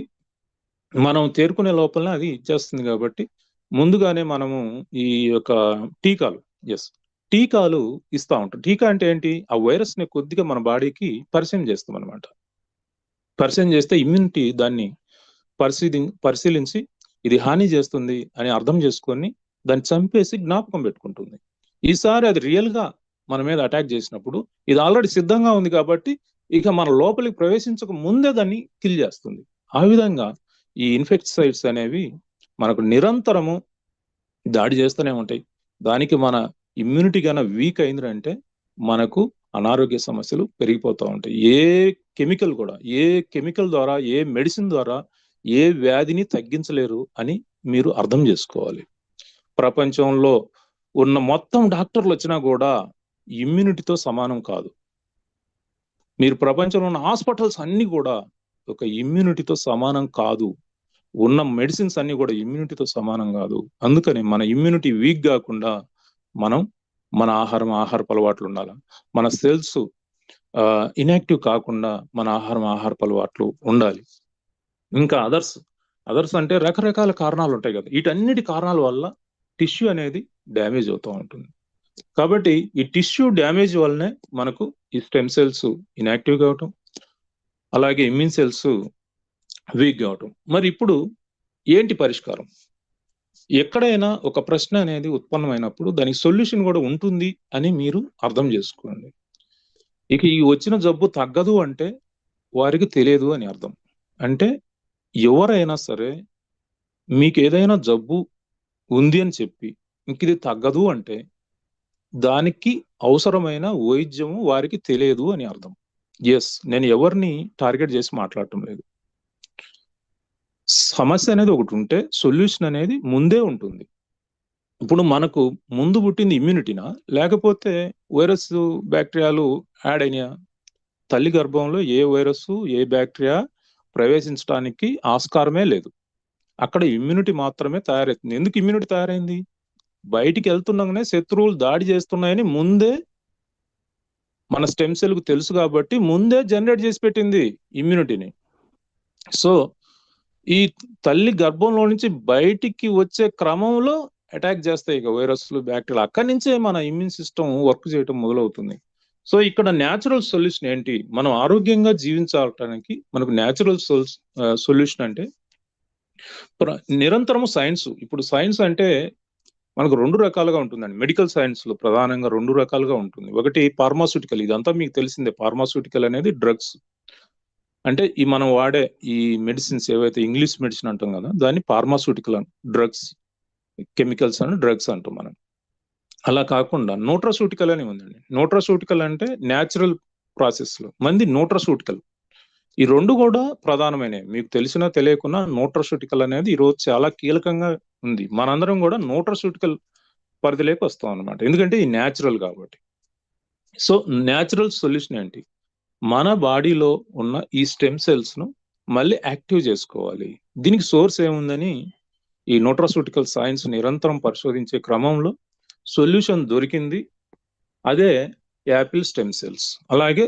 B: మనం తేరుకునే లోపలనే అది ఇచ్చేస్తుంది కాబట్టి ముందుగానే మనము ఈ యొక్క టీకాలు టీకాలు ఇస్తా ఉంటాం. టీకా అంటే ఏంటి? ఆ వైరస్ ని కొద్దిగా మన బాడీకి పరిచయం చేస్తాం అనమాట. పరిచయం చేస్తే ఇమ్యూనిటీ దాన్ని పరిశీలించి ఇది హాని చేస్తుంది అని అర్థం చేసుకొని దాన్ని చంపేసి జ్ఞాపకం పెట్టుకుంటుంది. ఈసారి అది రియల్ గా మన మీద అటాక్ చేసినప్పుడు ఇది ఆల్రెడీ సిద్ధంగా ఉంది కాబట్టి ఇక మన లోపలికి ప్రవేశించక ముందే దాన్ని కిల్ చేస్తుంది. ఆ విధంగా ఈ ఇన్ఫెక్టిసైడ్స్ అనేవి మనకు నిరంతరము దాడి చేస్తూనే ఉంటాయి. దానికి మన ఇమ్యూనిటీ గాన వీక్ అయిందంటే మనకు అనారోగ్య సమస్యలు పెరిగిపోతూ ఉంటాయి. ఏ కెమికల్ ద్వారా, ఏ మెడిసిన్ ద్వారా ఏ వ్యాధిని తగ్గించలేరు అని మీరు అర్థం చేసుకోవాలి. ప్రపంచంలో ఉన్న మొత్తం డాక్టర్లు వచ్చినా కూడా ఇమ్యూనిటీతో సమానం కాదు. మీరు ప్రపంచంలో ఉన్న హాస్పిటల్స్ అన్ని కూడా ఒక ఇమ్యూనిటీతో సమానం కాదు. ఉన్న మెడిసిన్స్ అన్ని కూడా ఇమ్యూనిటీతో సమానం కాదు. అందుకని మన ఇమ్యూనిటీ వీక్ కాకుండా మనం మన ఆహారపు అలవాట్లు ఉండాలి. మన సెల్స్ ఇన్యాక్టివ్ కాకుండా మన ఆహారపు అలవాట్లు ఉండాలి. ఇంకా అదర్స్ అంటే రకరకాల కారణాలు ఉంటాయి కదా. వీటన్నిటి కారణాల వల్ల టిష్యూ అనేది డ్యామేజ్ అవుతూ ఉంటుంది. కాబట్టి ఈ టిష్యూ డ్యామేజ్ వల్లనే మనకు ఈ స్టెమ్ సెల్స్ ఇన్యాక్టివ్ కావటం, అలాగే ఇమ్యూన్ సెల్స్ వీక్ కావటం. మరి ఇప్పుడు ఏంటి పరిష్కారం? ఎక్కడైనా ఒక ప్రశ్న అనేది ఉత్పన్నమైనప్పుడు దానికి సొల్యూషన్ కూడా ఉంటుంది అని మీరు అర్థం చేసుకోండి. ఇక ఈ వచ్చిన జబ్బు తగ్గదు అంటే వారికి తెలియదు అని అర్థం. అంటే ఎవరైనా సరే మీకు ఏదైనా జబ్బు ఉంది అని చెప్పి ఇంక ఇది తగ్గదు అంటే దానికి అవసరమైన వైద్యము వారికి తెలియదు అని అర్థం. నేను ఎవరిని టార్గెట్ చేసి మాట్లాడటం లేదు. సమస్య అనేది ఒకటి ఉంటే సొల్యూషన్ అనేది ముందే ఉంటుంది. ఇప్పుడు మనకు ముందు పుట్టింది ఇమ్యూనిటీనా, లేకపోతే వైరస్ బ్యాక్టీరియాలు యాడ్ అయినాయా? తల్లి గర్భంలో ఏ వైరస్ ఏ బ్యాక్టీరియా ప్రవేశించడానికి ఆస్కారమే లేదు. అక్కడ ఇమ్యూనిటీ మాత్రమే తయారవుతుంది. ఎందుకు ఇమ్యూనిటీ తయారైంది? బయటికి వెళ్తున్నాగానే శత్రువులు దాడి చేస్తున్నాయని ముందే మన స్టెమ్ సెల్ కు తెలుసు కాబట్టి ముందే జనరేట్ చేసి పెట్టింది ఇమ్యూనిటీని. సో ఈ తల్లి గర్భంలో నుంచి బయటికి వచ్చే క్రమంలో అటాక్ చేస్తాయి ఇక వైరస్లు బ్యాక్టీరియా. అక్కడి నుంచే మన ఇమ్యూన్ సిస్టమ్ వర్క్ చేయటం మొదలవుతుంది. సో ఇక్కడ న్యాచురల్ సొల్యూషన్ ఏంటి? మనం ఆరోగ్యంగా జీవించడానికి మనకు న్యాచురల్ సొల్యూషన్ అంటే నిరంతరము సైన్స్. ఇప్పుడు సైన్స్ అంటే మనకు రెండు రకాలుగా ఉంటుందండి. మెడికల్ సైన్స్ లో ప్రధానంగా రెండు రకాలుగా ఉంటుంది. ఒకటి ఫార్మాస్యూటికల్, ఇదంతా మీకు తెలిసిందే. ఫార్మాస్యూటికల్ అనేది డ్రగ్స్, అంటే ఈ మనం వాడే ఈ మెడిసిన్స్ ఏవైతే ఇంగ్లీష్ మెడిసిన్ అంటాం కదా, దాన్ని ఫార్మాస్యూటికల్ డ్రగ్స్, కెమికల్స్ అని డ్రగ్స్ అంటాం మనం. అలా కాకుండా న్యూట్రాసూటికల్ అని ఉందండి. న్యూట్రాసూటికల్ అంటే న్యాచురల్ ప్రాసెస్ లో మంది న్యూట్రాసూటికల్. ఈ రెండు కూడా ప్రధానమైనవి. మీకు తెలిసినా తెలియకున్నా న్యూట్రాసూటికల్ అనేది ఈరోజు చాలా కీలకంగా ఉంది. మనందరం కూడా న్యూట్రాసూటికల్ పరిధిలోకి వస్తాం అనమాట, ఎందుకంటే ఈ న్యాచురల్ కాబట్టి. సో న్యాచురల్ సొల్యూషన్ ఏంటి? మన బాడీలో ఉన్న ఈ స్టెమ్ సెల్స్ ను మళ్ళీ యాక్టివ్ చేసుకోవాలి. దీనికి సోర్స్ ఏముందని ఈ న్యూట్రాసూటికల్ సైన్స్ నిరంతరం పరిశోధించే క్రమంలో సొల్యూషన్ దొరికింది. అదే యాపిల్ స్టెమ్ సెల్స్, అలాగే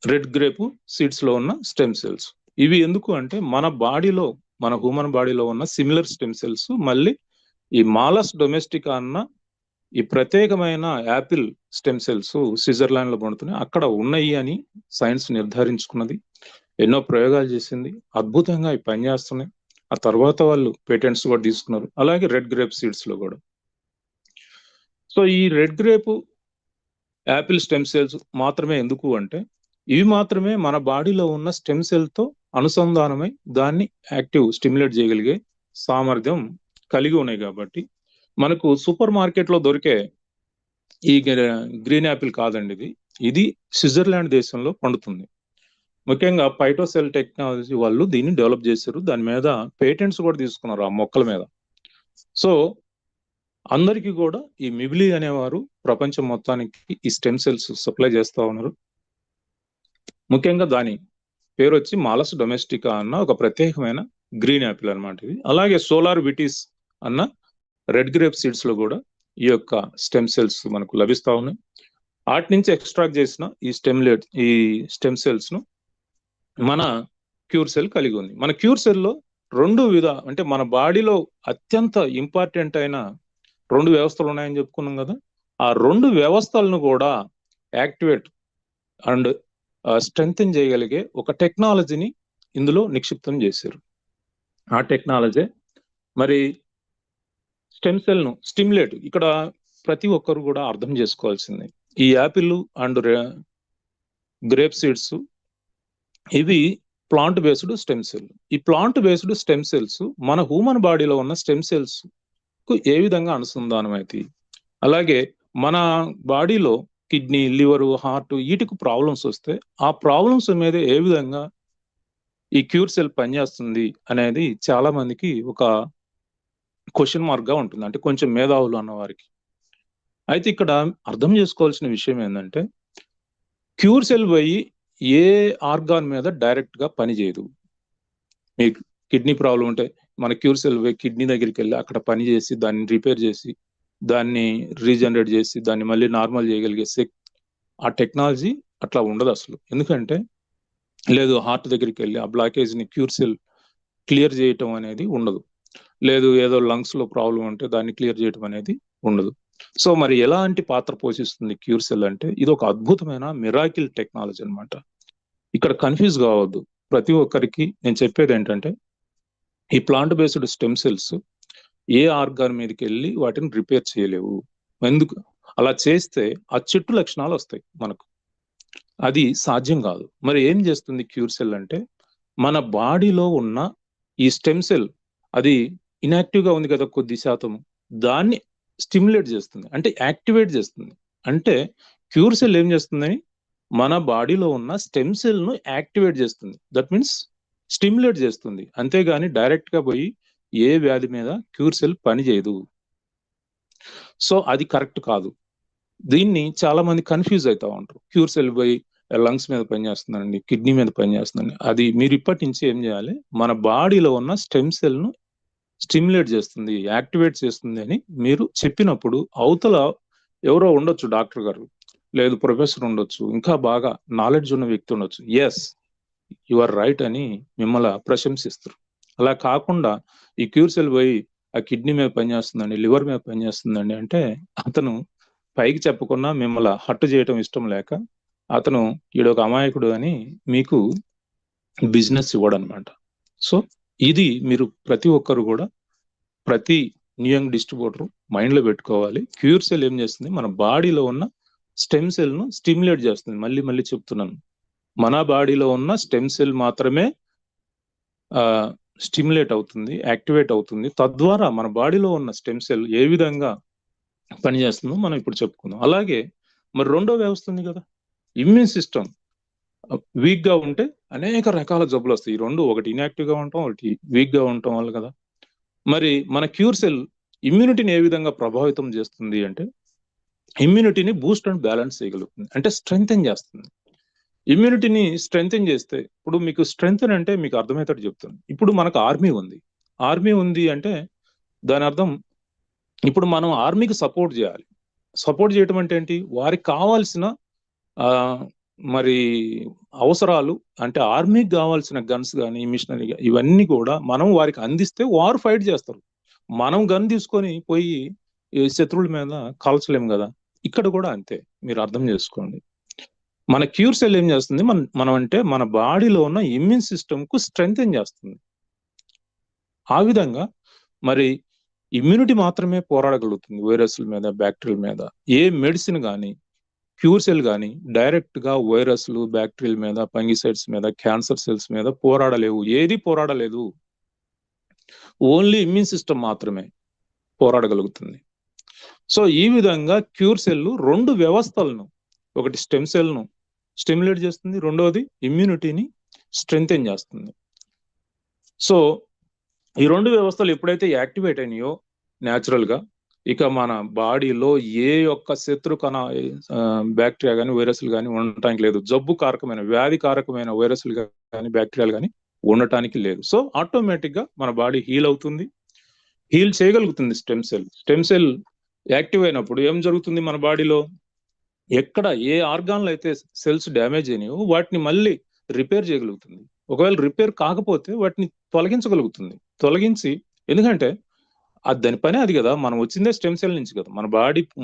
B: రెడ్ గ్రేప్ సీడ్స్ లో ఉన్న స్టెమ్ సెల్స్. ఇవి ఎందుకు అంటే మన బాడీలో, మన హ్యూమన్ బాడీలో ఉన్న సిమిలర్ స్టెమ్ సెల్స్ మళ్ళీ ఈ మాలస్ డొమెస్టికా అన్న ఈ ప్రత్యేకమైన యాపిల్ స్టెమ్ సెల్స్ స్విట్జర్లాండ్ లో పండుతున్నాయి, అక్కడ ఉన్నాయి అని సైన్స్ నిర్ధారించుకున్నది. ఎన్నో ప్రయోగాలు చేసింది, అద్భుతంగా అవి పనిచేస్తున్నాయి. ఆ తర్వాత వాళ్ళు పేటెంట్స్ కూడా తీసుకున్నారు. అలాగే రెడ్ గ్రేప్ సీడ్స్ లో కూడా. సో ఈ red grape Apple stem cells మాత్రమే ఎందుకు అంటే ఇవి మాత్రమే మన బాడీలో ఉన్న స్టెమ్ సెల్ తో అనుసంధానమై దాన్ని యాక్టివ్ స్టిమ్యులేట్ చేయగలిగే సామర్థ్యం కలిగి ఉన్నాయి. కాబట్టి మనకు సూపర్ మార్కెట్ లో దొరికే ఈ గ్రీన్ యాపిల్ కాదండి, ఇది స్విట్జర్లాండ్ దేశంలో పండుతుంది. ముఖ్యంగా పైటోసెల్ టెక్నాలజీ వాళ్ళు దీన్ని డెవలప్ చేశారు. దాని మీద పేటెంట్స్ కూడా తీసుకున్నారు ఆ మొక్కల మీద. సో అందరికీ కూడా ఈ మిబిలి అనేవారు ప్రపంచం మొత్తానికి ఈ స్టెమ్ సెల్స్ సప్లై చేస్తా ఉన్నారు. ముఖ్యంగా దాని పేరు వచ్చి మాలస్ డొమెస్టికా అన్న ఒక ప్రత్యేకమైన గ్రీన్ యాపిల్ అనమాట ఇది. అలాగే సోలార్ విటీస్ అన్న రెడ్ గ్రేప్ సీడ్స్ లో కూడా ఈ యొక్క స్టెమ్ సెల్స్ మనకు లభిస్తా ఉన్నాయి. వాటి నుంచి ఎక్స్ట్రాక్ట్ చేసిన ఈ స్టెమ్ సెల్స్ ను మన క్యూర్ సెల్ కలిగి ఉంది. మన క్యూర్ సెల్ లో అంటే మన బాడీలో అత్యంత ఇంపార్టెంట్ అయిన 2 వ్యవస్థలు ఉన్నాయని చెప్పుకున్నాం కదా. ఆ 2 వ్యవస్థలను కూడా యాక్టివేట్ అండ్ స్ట్రెంగ్తెన్ చేయగలిగే ఒక టెక్నాలజీని ఇందులో నిక్షిప్తం చేశారు. ఆ టెక్నాలజీ మరి స్టెమ్ సెల్ ను స్టిమ్యులేట్. ఇక్కడ ప్రతి ఒక్కరు కూడా అర్థం చేసుకోవాల్సింది, ఈ యాపిల్ అండ్ గ్రేప్ సీడ్స్ ఇవి ప్లాంట్ బేస్డ్ స్టెమ్ సెల్. ఈ ప్లాంట్ బేస్డ్ స్టెమ్ సెల్స్ మన హ్యూమన్ బాడీలో ఉన్న స్టెమ్ సెల్స్ కు ఏ విధంగా అనుసంధానం అవుతాయి, అలాగే మన బాడీలో కిడ్నీ, లివర్, హార్ట్ వీటికి ప్రాబ్లమ్స్ వస్తే ఆ ప్రాబ్లమ్స్ మీద ఏ విధంగా ఈ క్యూర్ సెల్ పనిచేస్తుంది అనేది చాలా మందికి ఒక క్వశ్చన్ మార్క్ గా ఉంటుంది, అంటే కొంచెం మేధావులు అన్న వారికి. అయితే ఇక్కడ అర్థం చేసుకోవాల్సిన విషయం ఏంటంటే, క్యూర్ సెల్ పోయి ఏ ఆర్గాన్ మీద డైరెక్ట్ గా పనిచేయదు. మీకు కిడ్నీ ప్రాబ్లం ఉంటే మన క్యూర్ సెల్ పోయి కిడ్నీ దగ్గరికి వెళ్ళి అక్కడ పని చేసి దాన్ని రిపేర్ చేసి దాన్ని రీజనరేట్ చేసి దాన్ని మళ్ళీ నార్మల్ చేయగలిగే ఆ టెక్నాలజీ అట్లా ఉండదు అసలు. ఎందుకంటే లేదు హార్ట్ దగ్గరికి వెళ్ళి ఆ బ్లాకేజ్ ని క్యూర్ సెల్ క్లియర్ చేయటం అనేది ఉండదు, లేదు ఏదో లంగ్స్ లో ప్రాబ్లం ఉంటే దాన్ని క్లియర్ చేయటం అనేది ఉండదు. సో మరి ఎలాంటి పాత్ర పోషిస్తుంది క్యూర్ సెల్ అంటే, ఇది ఒక అద్భుతమైన మిరాకిల్ టెక్నాలజీ అన్నమాట. ఇక్కడ కన్ఫ్యూజ్ కావద్దు. ప్రతి ఒక్కరికి నేను చెప్పేది ఏంటంటే, ఈ ప్లాంట్ బేస్డ్ స్టెమ్ సెల్స్ ఏ ఆర్గాన్ మీదకి వెళ్ళి వాటిని రిపేర్ చేయలేవు. ఎందుకు అలా చేస్తే ఆ చెట్టు లక్షణాలు వస్తాయి మనకు, అది సాధ్యం కాదు. మరి ఏం చేస్తుంది క్యూర్ సెల్ అంటే, మన బాడీలో ఉన్న ఈ స్టెమ్ సెల్ అది ఇన్యాక్టివ్ గా ఉంది కదా కొద్ది శాతం, దాన్ని స్టిమ్యులేట్ చేస్తుంది, అంటే యాక్టివేట్ చేస్తుంది. అంటే క్యూర్ సెల్ ఏం చేస్తుందని మన బాడీలో ఉన్న స్టెమ్ సెల్ ను యాక్టివేట్ చేస్తుంది, దట్ మీన్స్ స్టిమ్యులేట్ చేస్తుంది. అంతేగాని డైరెక్ట్ గా పోయి ఏ వ్యాధి మీద క్యూర్ సెల్ పని చేయదు. సో అది కరెక్ట్ కాదు. దీన్ని చాలా మంది కన్ఫ్యూజ్ అవుతా ఉంటారు. క్యూర్ సెల్ పోయి లంగ్స్ మీద పనిచేస్తుందండి, కిడ్నీ మీద పనిచేస్తుందండి. అది మీరు ఇప్పటి నుంచి ఏం చేయాలి, మన బాడీలో ఉన్న స్టెమ్ సెల్ ను స్టిమ్యులేట్ చేస్తుంది, యాక్టివేట్ చేస్తుంది అని మీరు చెప్పినప్పుడు అవతల ఎవరో ఉండొచ్చు, డాక్టర్ గారు లేదు ప్రొఫెసర్ ఉండొచ్చు, ఇంకా బాగా నాలెడ్జ్ ఉన్న వ్యక్తి ఉండొచ్చు, ఎస్ యు ఆర్ రైట్ అని మిమ్మల్ని ప్రశంసిస్తారు. అలా కాకుండా ఈ క్యూర్ సెల్ పోయి ఆ కిడ్నీ మీద పనిచేస్తుందండి, లివర్ మీద పనిచేస్తుందండి అంటే అతను పైకి చెప్పకుండా మిమ్మల్ని హట్టు చేయటం ఇష్టం లేక అతను ఈడొక అమాయకుడు అని మీకు బిజినెస్ ఇవ్వడం అనమాట. సో ఇది మీరు ప్రతి ఒక్కరు కూడా, ప్రతి న్యూయంగ్ డిస్ట్రిబ్యూటర్ మైండ్ లో పెట్టుకోవాలి. క్యూర్ సెల్ ఏం చేస్తుంది, మన బాడీలో ఉన్న స్టెమ్ సెల్ ను స్టిమ్యులేట్ చేస్తుంది. మళ్ళీ మళ్ళీ చెప్తున్నాను, మన బాడీలో ఉన్న స్టెమ్ సెల్ మాత్రమే స్టిమ్యులేట్ అవుతుంది, యాక్టివేట్ అవుతుంది. తద్వారా మన బాడీలో ఉన్న స్టెమ్ సెల్ ఏ విధంగా పనిచేస్తుందో మనం ఇప్పుడు చెప్పుకుందాం. అలాగే మరి రెండో వ్యవస్థ ఉంది కదా, ఇమ్యూన్ సిస్టమ్ వీక్ గా ఉంటే అనేక రకాల జబ్బులు వస్తాయి. ఈ రెండు, ఒకటి ఇన్యాక్టివ్ గా ఉంటాం, ఒకటి వీక్ గా ఉండటం వల్ల కదా. మరి మన క్యూర్ సెల్ ఇమ్యూనిటీని ఏ విధంగా ప్రభావితం చేస్తుంది అంటే, ఇమ్యూనిటీని బూస్ట్ అండ్ బ్యాలెన్స్ చేయగలుగుతుంది, అంటే స్ట్రెంగ్తెన్ చేస్తుంది. ఇమ్యూనిటీని స్ట్రెంగ్తెన్ చేస్తే, ఇప్పుడు మీకు స్ట్రెంగ్తెన్ అంటే మీకు అర్థమవుతాడు చెప్తాను. ఇప్పుడు మనకు ఆర్మీ ఉంది అంటే దాని అర్థం ఇప్పుడు మనం ఆర్మీకి సపోర్ట్ చేయాలి. సపోర్ట్ చేయటం అంటే ఏంటి, వారికి కావాల్సిన మరి అవసరాలు, అంటే ఆర్మీకి కావాల్సిన గన్స్ కానీ మిషనరీ ఇవన్నీ కూడా మనం వారికి అందిస్తే వారు ఫైట్ చేస్తారు. మనం గన్ తీసుకొని పోయి శత్రువుల మీద కాల్చలేం కదా. ఇక్కడ కూడా అంతే, మీరు అర్థం చేసుకోండి. మన క్యూర్ సెల్ ఏం చేస్తుంది, మనం అంటే మన బాడీలో ఉన్న ఇమ్యూన్ సిస్టమ్ కు స్ట్రెంగ్తెన్ చేస్తుంది. ఆ విధంగా మరి ఇమ్యూనిటీ మాత్రమే పోరాడగలుగుతుంది వైరస్ల మీద, బ్యాక్టీరియల్ మీద. ఏ మెడిసిన్ కానీ, క్యూర్ సెల్ కానీ డైరెక్ట్ గా వైరస్లు, బ్యాక్టీరియల్ మీద, ఫంగిసైడ్స్ మీద, క్యాన్సర్ సెల్స్ మీద పోరాడలేవు. ఏది పోరాడలేదు, ఓన్లీ ఇమ్యూన్ సిస్టమ్ మాత్రమే పోరాడగలుగుతుంది. సో ఈ విధంగా క్యూర్ సెల్ 2 వ్యవస్థలను, ఒకటి స్టెమ్ సెల్ ను స్టిమ్యులేట్ చేస్తుంది, రెండవది ఇమ్యూనిటీని స్ట్రెంగ్తెన్ చేస్తుంది. సో ఈ 2 వ్యవస్థలు ఎప్పుడైతే యాక్టివేట్ అయినాయో న్యాచురల్ గా, ఇక మన బాడీలో ఏ ఒక్క శత్రు కణ బ్యాక్టీరియా కానీ వైరస్లు కానీ ఉండటానికి లేదు. జబ్బు కారకమైన, వ్యాధి కారకమైన వైరస్లు కానీ బ్యాక్టీరియాలు కానీ ఉండటానికి లేదు. సో ఆటోమేటిక్ గా మన బాడీ హీల్ అవుతుంది, హీల్ చేయగలుగుతుంది. స్టెమ్ సెల్ యాక్టివ్ అయినప్పుడు ఏం జరుగుతుంది, మన బాడీలో ఎక్కడ ఏ ఆర్గాన్లు అయితే సెల్స్ డ్యామేజ్ అయినాయో వాటిని మళ్ళీ రిపేర్ చేయగలుగుతుంది. ఒకవేళ రిపేర్ కాకపోతే వాటిని తొలగించగలుగుతుంది. తొలగించి, ఎందుకంటే దాని పని అది కదా, మనం వచ్చిందే స్టెమ్ సెల్ నుంచి కదా,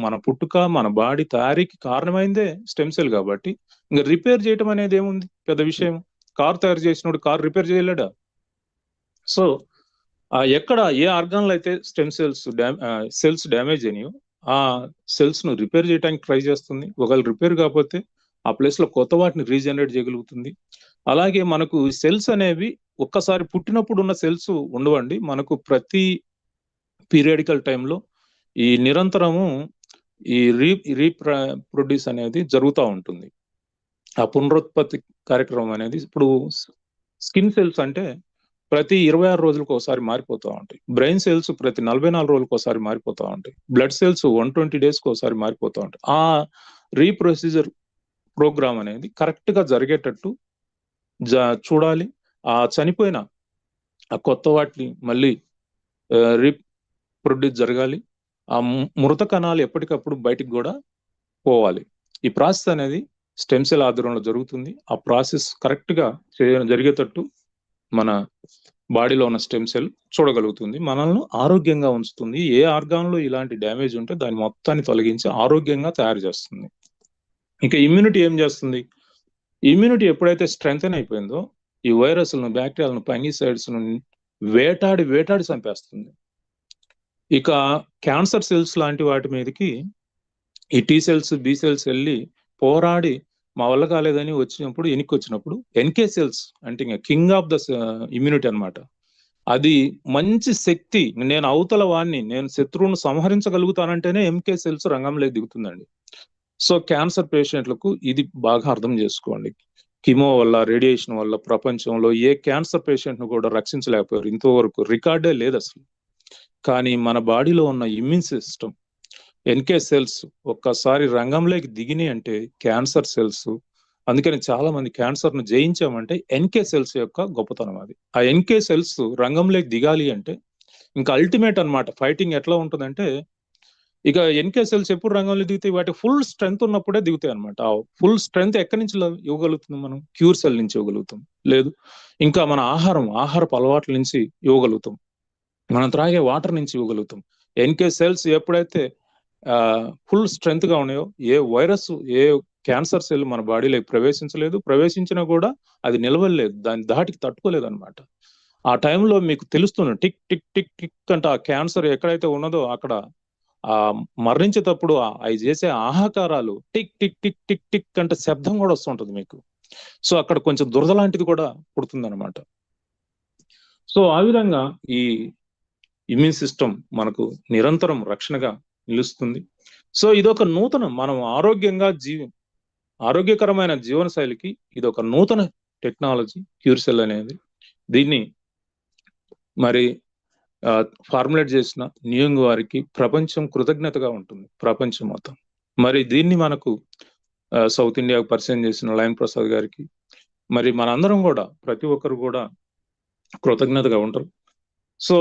B: మన పుట్టుక మన బాడీ తయారీకి కారణమైందే స్టెమ్ సెల్ కాబట్టి ఇంకా రిపేర్ చేయటం అనేది ఏముంది పెద్ద విషయం. కార్ తయారు చేసినప్పుడు కార్ రిపేర్ చేయలేడా? సో ఎక్కడ ఏ ఆర్గాన్లు అయితే స్టెమ్ సెల్స్ డ్యామేజ్ అయినాయో ఆ సెల్స్ ను రిపేర్ చేయడానికి ట్రై చేస్తుంది. ఒకవేళ రిపేర్ కాకపోతే ఆ ప్లేస్ లో కొత్త వాటిని రీజనరేట్ చేయగలుగుతుంది. అలాగే మనకు సెల్స్ అనేవి ఒక్కసారి పుట్టినప్పుడు ఉన్న సెల్స్ ఉండవండి. మనకు ప్రతి పీరియాడికల్ టైంలో ఈ నిరంతరము ఈ రీప్రొడ్యూస్ అనేది జరుగుతూ ఉంటుంది. ఆ పునరుత్పత్తి కార్యక్రమం అనేది ఇప్పుడు స్కిన్ సెల్స్ అంటే ప్రతి 26 రోజులకు ఒకసారి మారిపోతూ ఉంటాయి. బ్రెయిన్ సెల్స్ ప్రతి 44 రోజులకు ఒకసారి మారిపోతూ ఉంటాయి. బ్లడ్ సెల్స్ 120 డేస్కి ఒకసారి మారిపోతూ ఉంటాయి. ఆ రీప్రొసీజర్ ప్రోగ్రామ్ అనేది కరెక్ట్ గా జరిగేటట్టు చూడాలి. ఆ చనిపోయిన ఆ కొత్త వాటిని మళ్ళీ రీప్రొడ్యూస్ జరగాలి. ఆ మృత కణాలు ఎప్పటికప్పుడు బయటికి కూడా పోవాలి. ఈ ప్రాసెస్ అనేది స్టెమ్ సెల్ ఆధ్వర్యంలో జరుగుతుంది. ఆ ప్రాసెస్ కరెక్ట్ గా జరిగేటట్టు మన బాడీలో ఉన్న స్టెమ్ సెల్ చూడగలుగుతుంది. మనల్ని ఆరోగ్యంగా ఉంచుతుంది. ఏ ఆర్గాన్ లో ఇలాంటి డ్యామేజ్ ఉంటే దాన్ని మొత్తాన్ని తొలగించి ఆరోగ్యంగా తయారు చేస్తుంది. ఇంకా ఇమ్యూనిటీ ఏం చేస్తుంది? ఇమ్యూనిటీ ఎప్పుడైతే స్ట్రెంగ్తెన్ అయిపోయిందో ఈ వైరస్లను, బ్యాక్టీరియాలను, ఫంగిసైడ్స్ ను వేటాడి చంపేస్తుంది. ఇక క్యాన్సర్ సెల్స్ లాంటి వాటి మీదకి ఈ టీ సెల్స్, బి సెల్స్ వెళ్ళి పోరాడి మా వల్ల కాలేదని వచ్చినప్పుడు, ఎనికి వచ్చినప్పుడు ఎన్కే సెల్స్ అంటే ఇంకా కింగ్ ఆఫ్ ద ఇమ్యూనిటీ అన్నమాట. అది మంచి శక్తి. నేను అవతల వాడిని, నేను శత్రువును సంహరించగలుగుతానంటేనే ఎంకే సెల్స్ రంగంలోకి దిగుతుందండి. సో క్యాన్సర్ పేషెంట్లకు ఇది బాగా అర్థం చేసుకోండి. కిమో వల్ల, రేడియేషన్ వల్ల ప్రపంచంలో ఏ క్యాన్సర్ పేషెంట్ ను కూడా రక్షించలేకపోయారు. ఇంతవరకు రికార్డే లేదు అసలు. కానీ మన బాడీలో ఉన్న ఇమ్యూన్ సిస్టమ్, ఎన్కే సెల్స్ ఒక్కసారి రంగంలోకి దిగినాయి అంటే క్యాన్సర్ సెల్స్, అందుకని చాలా మంది క్యాన్సర్ ను జయించామంటే ఎన్కే సెల్స్ యొక్క గొప్పతనం అది. ఆ ఎన్కే సెల్స్ రంగంలోకి దిగాలి అంటే ఇంకా అల్టిమేట్ అన్నమాట. ఫైటింగ్ ఎట్లా ఉంటుందంటే ఇక ఎన్కే సెల్స్ ఎప్పుడు రంగంలో దిగుతాయి? వాటి ఫుల్ స్ట్రెంగ్త్ ఉన్నప్పుడే దిగుతాయి అనమాట. ఆ ఫుల్ స్ట్రెంగ్త్ ఎక్కడి నుంచి ఇవ్వగలుగుతుంది? మనం క్యూర్ సెల్ నుంచి ఇవ్వగలుగుతాం, లేదు ఇంకా మన ఆహారపు అలవాట్ల నుంచి ఇవ్వగలుగుతాం, మనం త్రాగే వాటర్ నుంచి ఇవ్వగలుగుతాం. ఎన్కే సెల్స్ ఎప్పుడైతే ఫుల్ స్ట్రెంగ్త్ గా ఉన్నాయో ఏ వైరస్, ఏ క్యాన్సర్ సెల్ మన బాడీలోకి ప్రవేశించలేదు. ప్రవేశించినా కూడా అది నిలవలేదు, దాన్ని దాటికి తట్టుకోలేదు అనమాట. ఆ టైంలో మీకు తెలుస్తుంది టిక్ టిక్ టిక్ టిక్ అంటే ఆ క్యాన్సర్ ఎక్కడైతే ఉన్నదో అక్కడ మరణించేటప్పుడు అవి చేసే ఆహాకారాలు tick tick tick tick tick అంటే శబ్దం కూడా వస్తుంటది మీకు. సో అక్కడ కొంచెం దురద లాంటిది కూడా పుడుతుంది అనమాట. సో ఆ విధంగా ఈ ఇమ్యూన్ సిస్టమ్ మనకు నిరంతరం రక్షణగా నిలుస్తుంది. సో ఇదొక నూతన, మనం ఆరోగ్యకరమైన జీవన శైలికి ఇది ఒక నూతన టెక్నాలజీ క్యూర్ సెల్ అనేది. దీన్ని మరి ఫార్ములేట్ చేసిన న్యూంగ్ వారికి ప్రపంచం కృతజ్ఞతగా ఉంటుంది, ప్రపంచం మొత్తం. మరి దీన్ని మనకు సౌత్ ఇండియాకు పరిచయం చేసిన లయన్ ప్రసాద్ గారికి మరి మనందరం కూడా, ప్రతి ఒక్కరు కూడా కృతజ్ఞతగా ఉంటారు. సో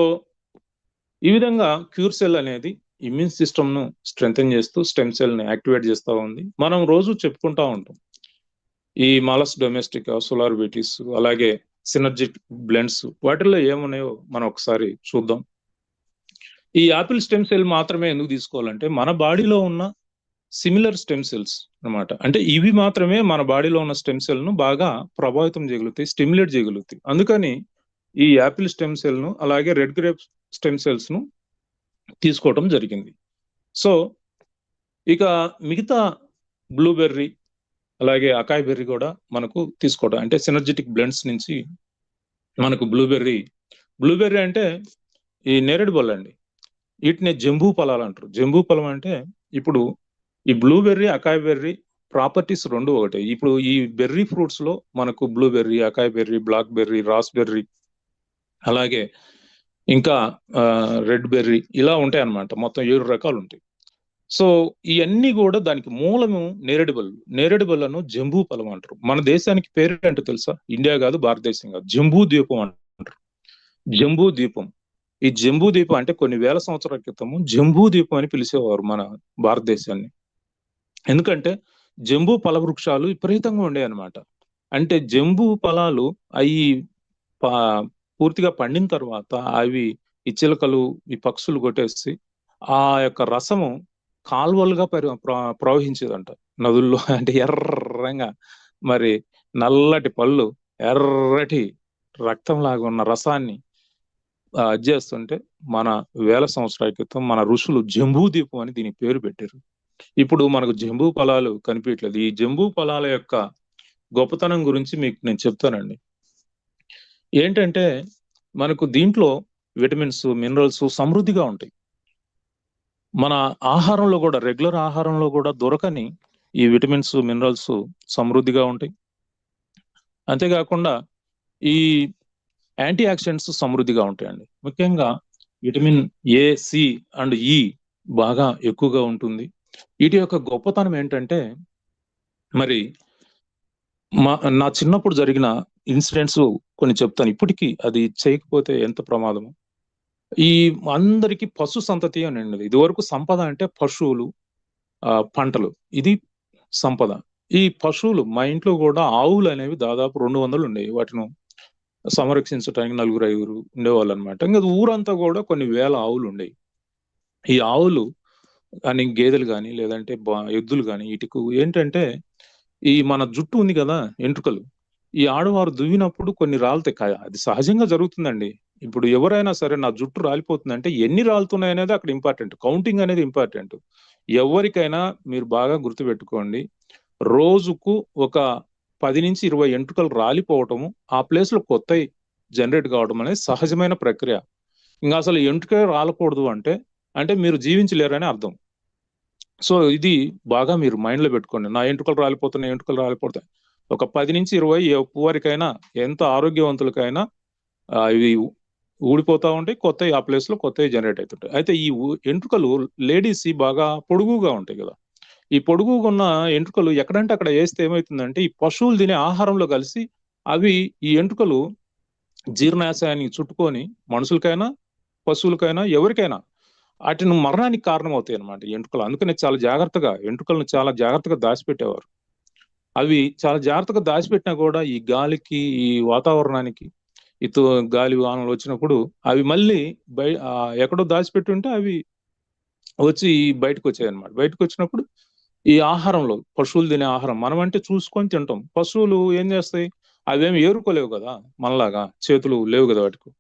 B: ఈ విధంగా క్యూర్ సెల్ అనేది ఇమ్యూన్ సిస్టమ్ ను స్ట్రెంగ్తెన్ చేస్తూ స్టెమ్ సెల్ ని యాక్టివేట్ చేస్తూ ఉంది. మనం రోజు చెప్పుకుంటా ఉంటాం ఈ మాలస్ డొమెస్టిక్, సోలార్ బీటీస్, అలాగే సినర్జిక్ బ్లెండ్స్, వాటిల్లో ఏమున్నాయో మనం ఒకసారి చూద్దాం. ఈ యాపిల్ స్టెమ్ సెల్ మాత్రమే ఎందుకు తీసుకోవాలంటే మన బాడీలో ఉన్న సిమిలర్ స్టెమ్ సెల్స్ అన్నమాట. అంటే ఇవి మాత్రమే మన బాడీలో ఉన్న స్టెమ్ సెల్ ను బాగా ప్రభావితం చేయగలుగుతాయి, స్టిమ్యులేట్ చేయగలుగుతాయి. అందుకని ఈ యాపిల్ స్టెమ్ సెల్ ను, అలాగే రెడ్ గ్రేప్ స్టెమ్ సెల్స్ ను తీసుకోవటం జరిగింది. సో ఇక మిగతా బ్లూబెర్రీ, అలాగే అకాయ్ బెర్రీ కూడా మనకు తీసుకోవడం, అంటే సినర్జెటిక్ బ్లెండ్స్ నుంచి మనకు బ్లూబెర్రీ అంటే ఈ నేరేడు పళ్ళు అండి. వీటిని జంబూ ఫలాలు అంటారు. జంబూ ఫలం అంటే ఇప్పుడు ఈ బ్లూబెర్రీ, అకాయ్ బెర్రీ ప్రాపర్టీస్ రెండు ఒకటే. ఇప్పుడు ఈ బెర్రీ ఫ్రూట్స్ లో మనకు blueberry, acai berry, blackberry, raspberry, అలాగే ఇంకా రెడ్ బెర్రీ, ఇలా ఉంటాయి అన్నమాట. మొత్తం 7 రకాలు ఉంటాయి. సో ఇవన్నీ కూడా దానికి మూలము నేరేడు పళ్ళను జంబూ ఫలం అంటారు. మన దేశానికి పేరు అంటే తెలుసా? ఇండియా కాదు, భారతదేశం కాదు, జంబూ ద్వీపం అంటారు. జంబూ ద్వీపం. ఈ జంబూ ద్వీపం అంటే కొన్ని వేల సంవత్సరాల క్రితము జంబూ ద్వీపం అని పిలిచేవారు మన భారతదేశాన్ని. ఎందుకంటే జంబూ ఫల వృక్షాలు విపరీతంగా ఉండేవి అనమాట. అంటే జంబూ ఫలాలు అవి పూర్తిగా పండిన తర్వాత అవి ఈ చిలకలు ఈ పక్షులు కొట్టేసి ఆ యొక్క రసము కాల్వలుగా ప్రవహించేదంట నదుల్లో. అంటే ఎర్రంగా మరి నల్లటి పళ్ళు ఎర్రటి రక్తంలాగా ఉన్న రసాన్ని చేస్తుంటే మన వేల సంవత్సరాల క్రితం మన ఋషులు జంబూ దీపం అని దీనికి పేరు పెట్టారు. ఇప్పుడు మనకు జంబూ ఫలాలు కనిపించట్లేదు. ఈ జంబూ ఫలాల యొక్క గొప్పతనం గురించి మీకు నేను చెప్తానండి. ఏంటంటే మనకు దీంట్లో విటమిన్స్, మినరల్స్ సమృద్ధిగా ఉంటాయి. మన ఆహారంలో కూడా, రెగ్యులర్ ఆహారంలో కూడా దొరకని ఈ విటమిన్స్, మినరల్స్ సమృద్ధిగా ఉంటాయి. అంతేకాకుండా ఈ యాంటీ ఆక్సిడెంట్స్ సమృద్ధిగా ఉంటాయండి. ముఖ్యంగా విటమిన్ ఏ, సి అండ్ ఈ బాగా ఎక్కువగా ఉంటుంది. వీటి యొక్క గొప్పతనం ఏంటంటే మరి నా చిన్నప్పుడు జరిగిన ఇన్సిడెంట్స్ కొన్ని చెప్తాను. ఇప్పటికీ అది చేయకపోతే ఎంత ప్రమాదము. ఈ అందరికి పశు సంతతి అని అండి. ఇది వరకు సంపద అంటే పశువులు, పంటలు, ఇది సంపద. ఈ పశువులు మా ఇంట్లో కూడా ఆవులు అనేవి దాదాపు 200 ఉండేవి. వాటిని సంరక్షించడానికి 4-5 ఉండేవాళ్ళు అనమాట. ఇంకా ఊరంతా కూడా కొన్ని వేల ఆవులు ఉండేవి. ఈ ఆవులు కానీ, గేదెలు కానీ, లేదంటే ఎద్దులు కానీ, వీటికి ఏంటంటే ఈ మన జుట్టు ఉంది కదా, ఎంట్రుకలు, ఈ ఆడవారు దువ్వినప్పుడు కొన్ని రాలుతాయి. అది సహజంగా జరుగుతుందండి. ఇప్పుడు ఎవరైనా సరే నా జుట్టు రాలిపోతుందంటే ఎన్ని రాలుతున్నాయి అనేది అక్కడ ఇంపార్టెంట్. కౌంటింగ్ అనేది ఇంపార్టెంట్. ఎవరికైనా మీరు బాగా గుర్తుపెట్టుకోండి, రోజుకు ఒక 10-20 ఎంట్రుకలు రాలిపోవటము, ఆ ప్లేస్ లో కొత్తవి జనరేట్ కావడం అనేది సహజమైన ప్రక్రియ. ఇంకా అసలు ఎంట్రుక రాలకూడదు అంటే మీరు జీవించలేరని అర్థం. సో ఇది బాగా మీరు మైండ్ లో పెట్టుకోండి. నా ఎంట్రుకలు రాలిపోతాయి. ఒక 10-20 ఎవరికైనా, ఎంత ఆరోగ్యవంతులకైనా ఇవి ఊడిపోతా ఉంటాయి, కొత్తవి ఆ ప్లేస్ లో కొత్తవి జనరేట్ అవుతుంటాయి. అయితే ఈ ఎంట్రుకలు లేడీస్ బాగా పొడుగుగా ఉంటాయి కదా. ఈ పొడుగుగా ఉన్న ఎంట్రుకలు ఎక్కడంటే అక్కడ వేస్తే ఏమవుతుందంటే ఈ పశువులు తినే ఆహారంలో కలిసి అవి ఈ ఎంట్రుకలు జీర్ణాశయానికి చుట్టుకొని మనుషులకైనా, పశువులకైనా, ఎవరికైనా వాటిని మరణానికి కారణం అవుతాయి అనమాట ఎంట్రుకలు. అందుకనే ఎంట్రుకలను చాలా జాగ్రత్తగా దాచిపెట్టేవారు. అవి చాలా జాగ్రత్తగా దాచిపెట్టినా కూడా ఈ గాలికి, ఈ వాతావరణానికి, గాలి వానలు వచ్చినప్పుడు అవి మళ్ళీ ఎక్కడో దాచిపెట్టి ఉంటే అవి వచ్చి బయటకు వచ్చాయి అనమాట. బయటకు వచ్చినప్పుడు ఈ ఆహారంలో, పశువులు తినే ఆహారం మనం అంటే చూసుకొని తింటాం. పశువులు ఏం చేస్తాయి, అవేమి ఏరుకోలేవు కదా, మనలాగా చేతులు లేవు కదా వాటికి.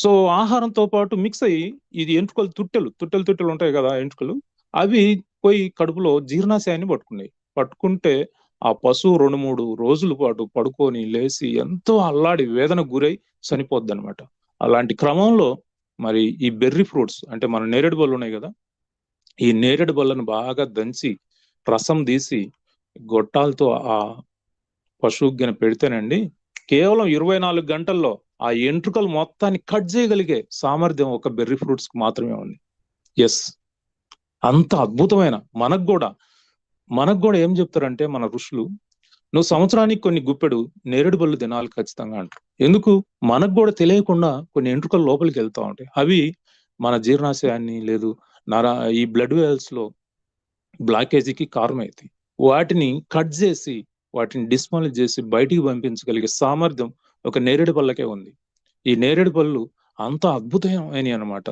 B: సో ఆహారంతో పాటు మిక్స్ అయ్యి ఇది ఎంట్రుకలు తుట్టెలు ఉంటాయి కదా ఎంట్రుకలు, అవి పోయి కడుపులో జీర్ణాశయాన్ని పట్టుకుంటే ఆ పశువు 2-3 రోజుల పాటు పడుకొని లేచి ఎంతో అల్లాడి వేదనకు గురై చనిపోద్ది అనమాట. అలాంటి క్రమంలో మరి ఈ బెర్రీ ఫ్రూట్స్ అంటే మన నేరేడు బళ్ళు ఉన్నాయి కదా, ఈ నేరేడు బళ్ళను బాగా దంచి రసం తీసి గొట్టాలతో ఆ పశువుకి పెడితేనండి, కేవలం 24 గంటల్లో ఆ ఎంట్రుకలు మొత్తాన్ని కట్ చేయగలిగే సామర్థ్యం ఒక బెర్రీ ఫ్రూట్స్ కి మాత్రమే ఉంది. ఎస్, అంత అద్భుతమైన. మనకు కూడా ఏం చెప్తారంటే మన ఋషులు, నువ్వు సంవత్సరానికి కొన్ని గుప్పెడు నేరేడు బళ్ళు తినాలి ఖచ్చితంగా అంటారు. ఎందుకు? మనకు కూడా తెలియకుండా కొన్ని ఎంట్రుకలు లోపలికి వెళ్తా ఉంటాయి. అవి మన జీర్ణాశయాన్ని లేదు ఈ బ్లడ్ వెల్స్ లో బ్లాకేజీకి కారణమవుతాయి. వాటిని కట్ చేసి, వాటిని డిస్మాలిష్ చేసి బయటికి పంపించగలిగే సామర్థ్యం ఒక నేరేడు పళ్ళకే ఉంది. ఈ నేరేడు పళ్ళు అంత అద్భుతమైనవి అనమాట.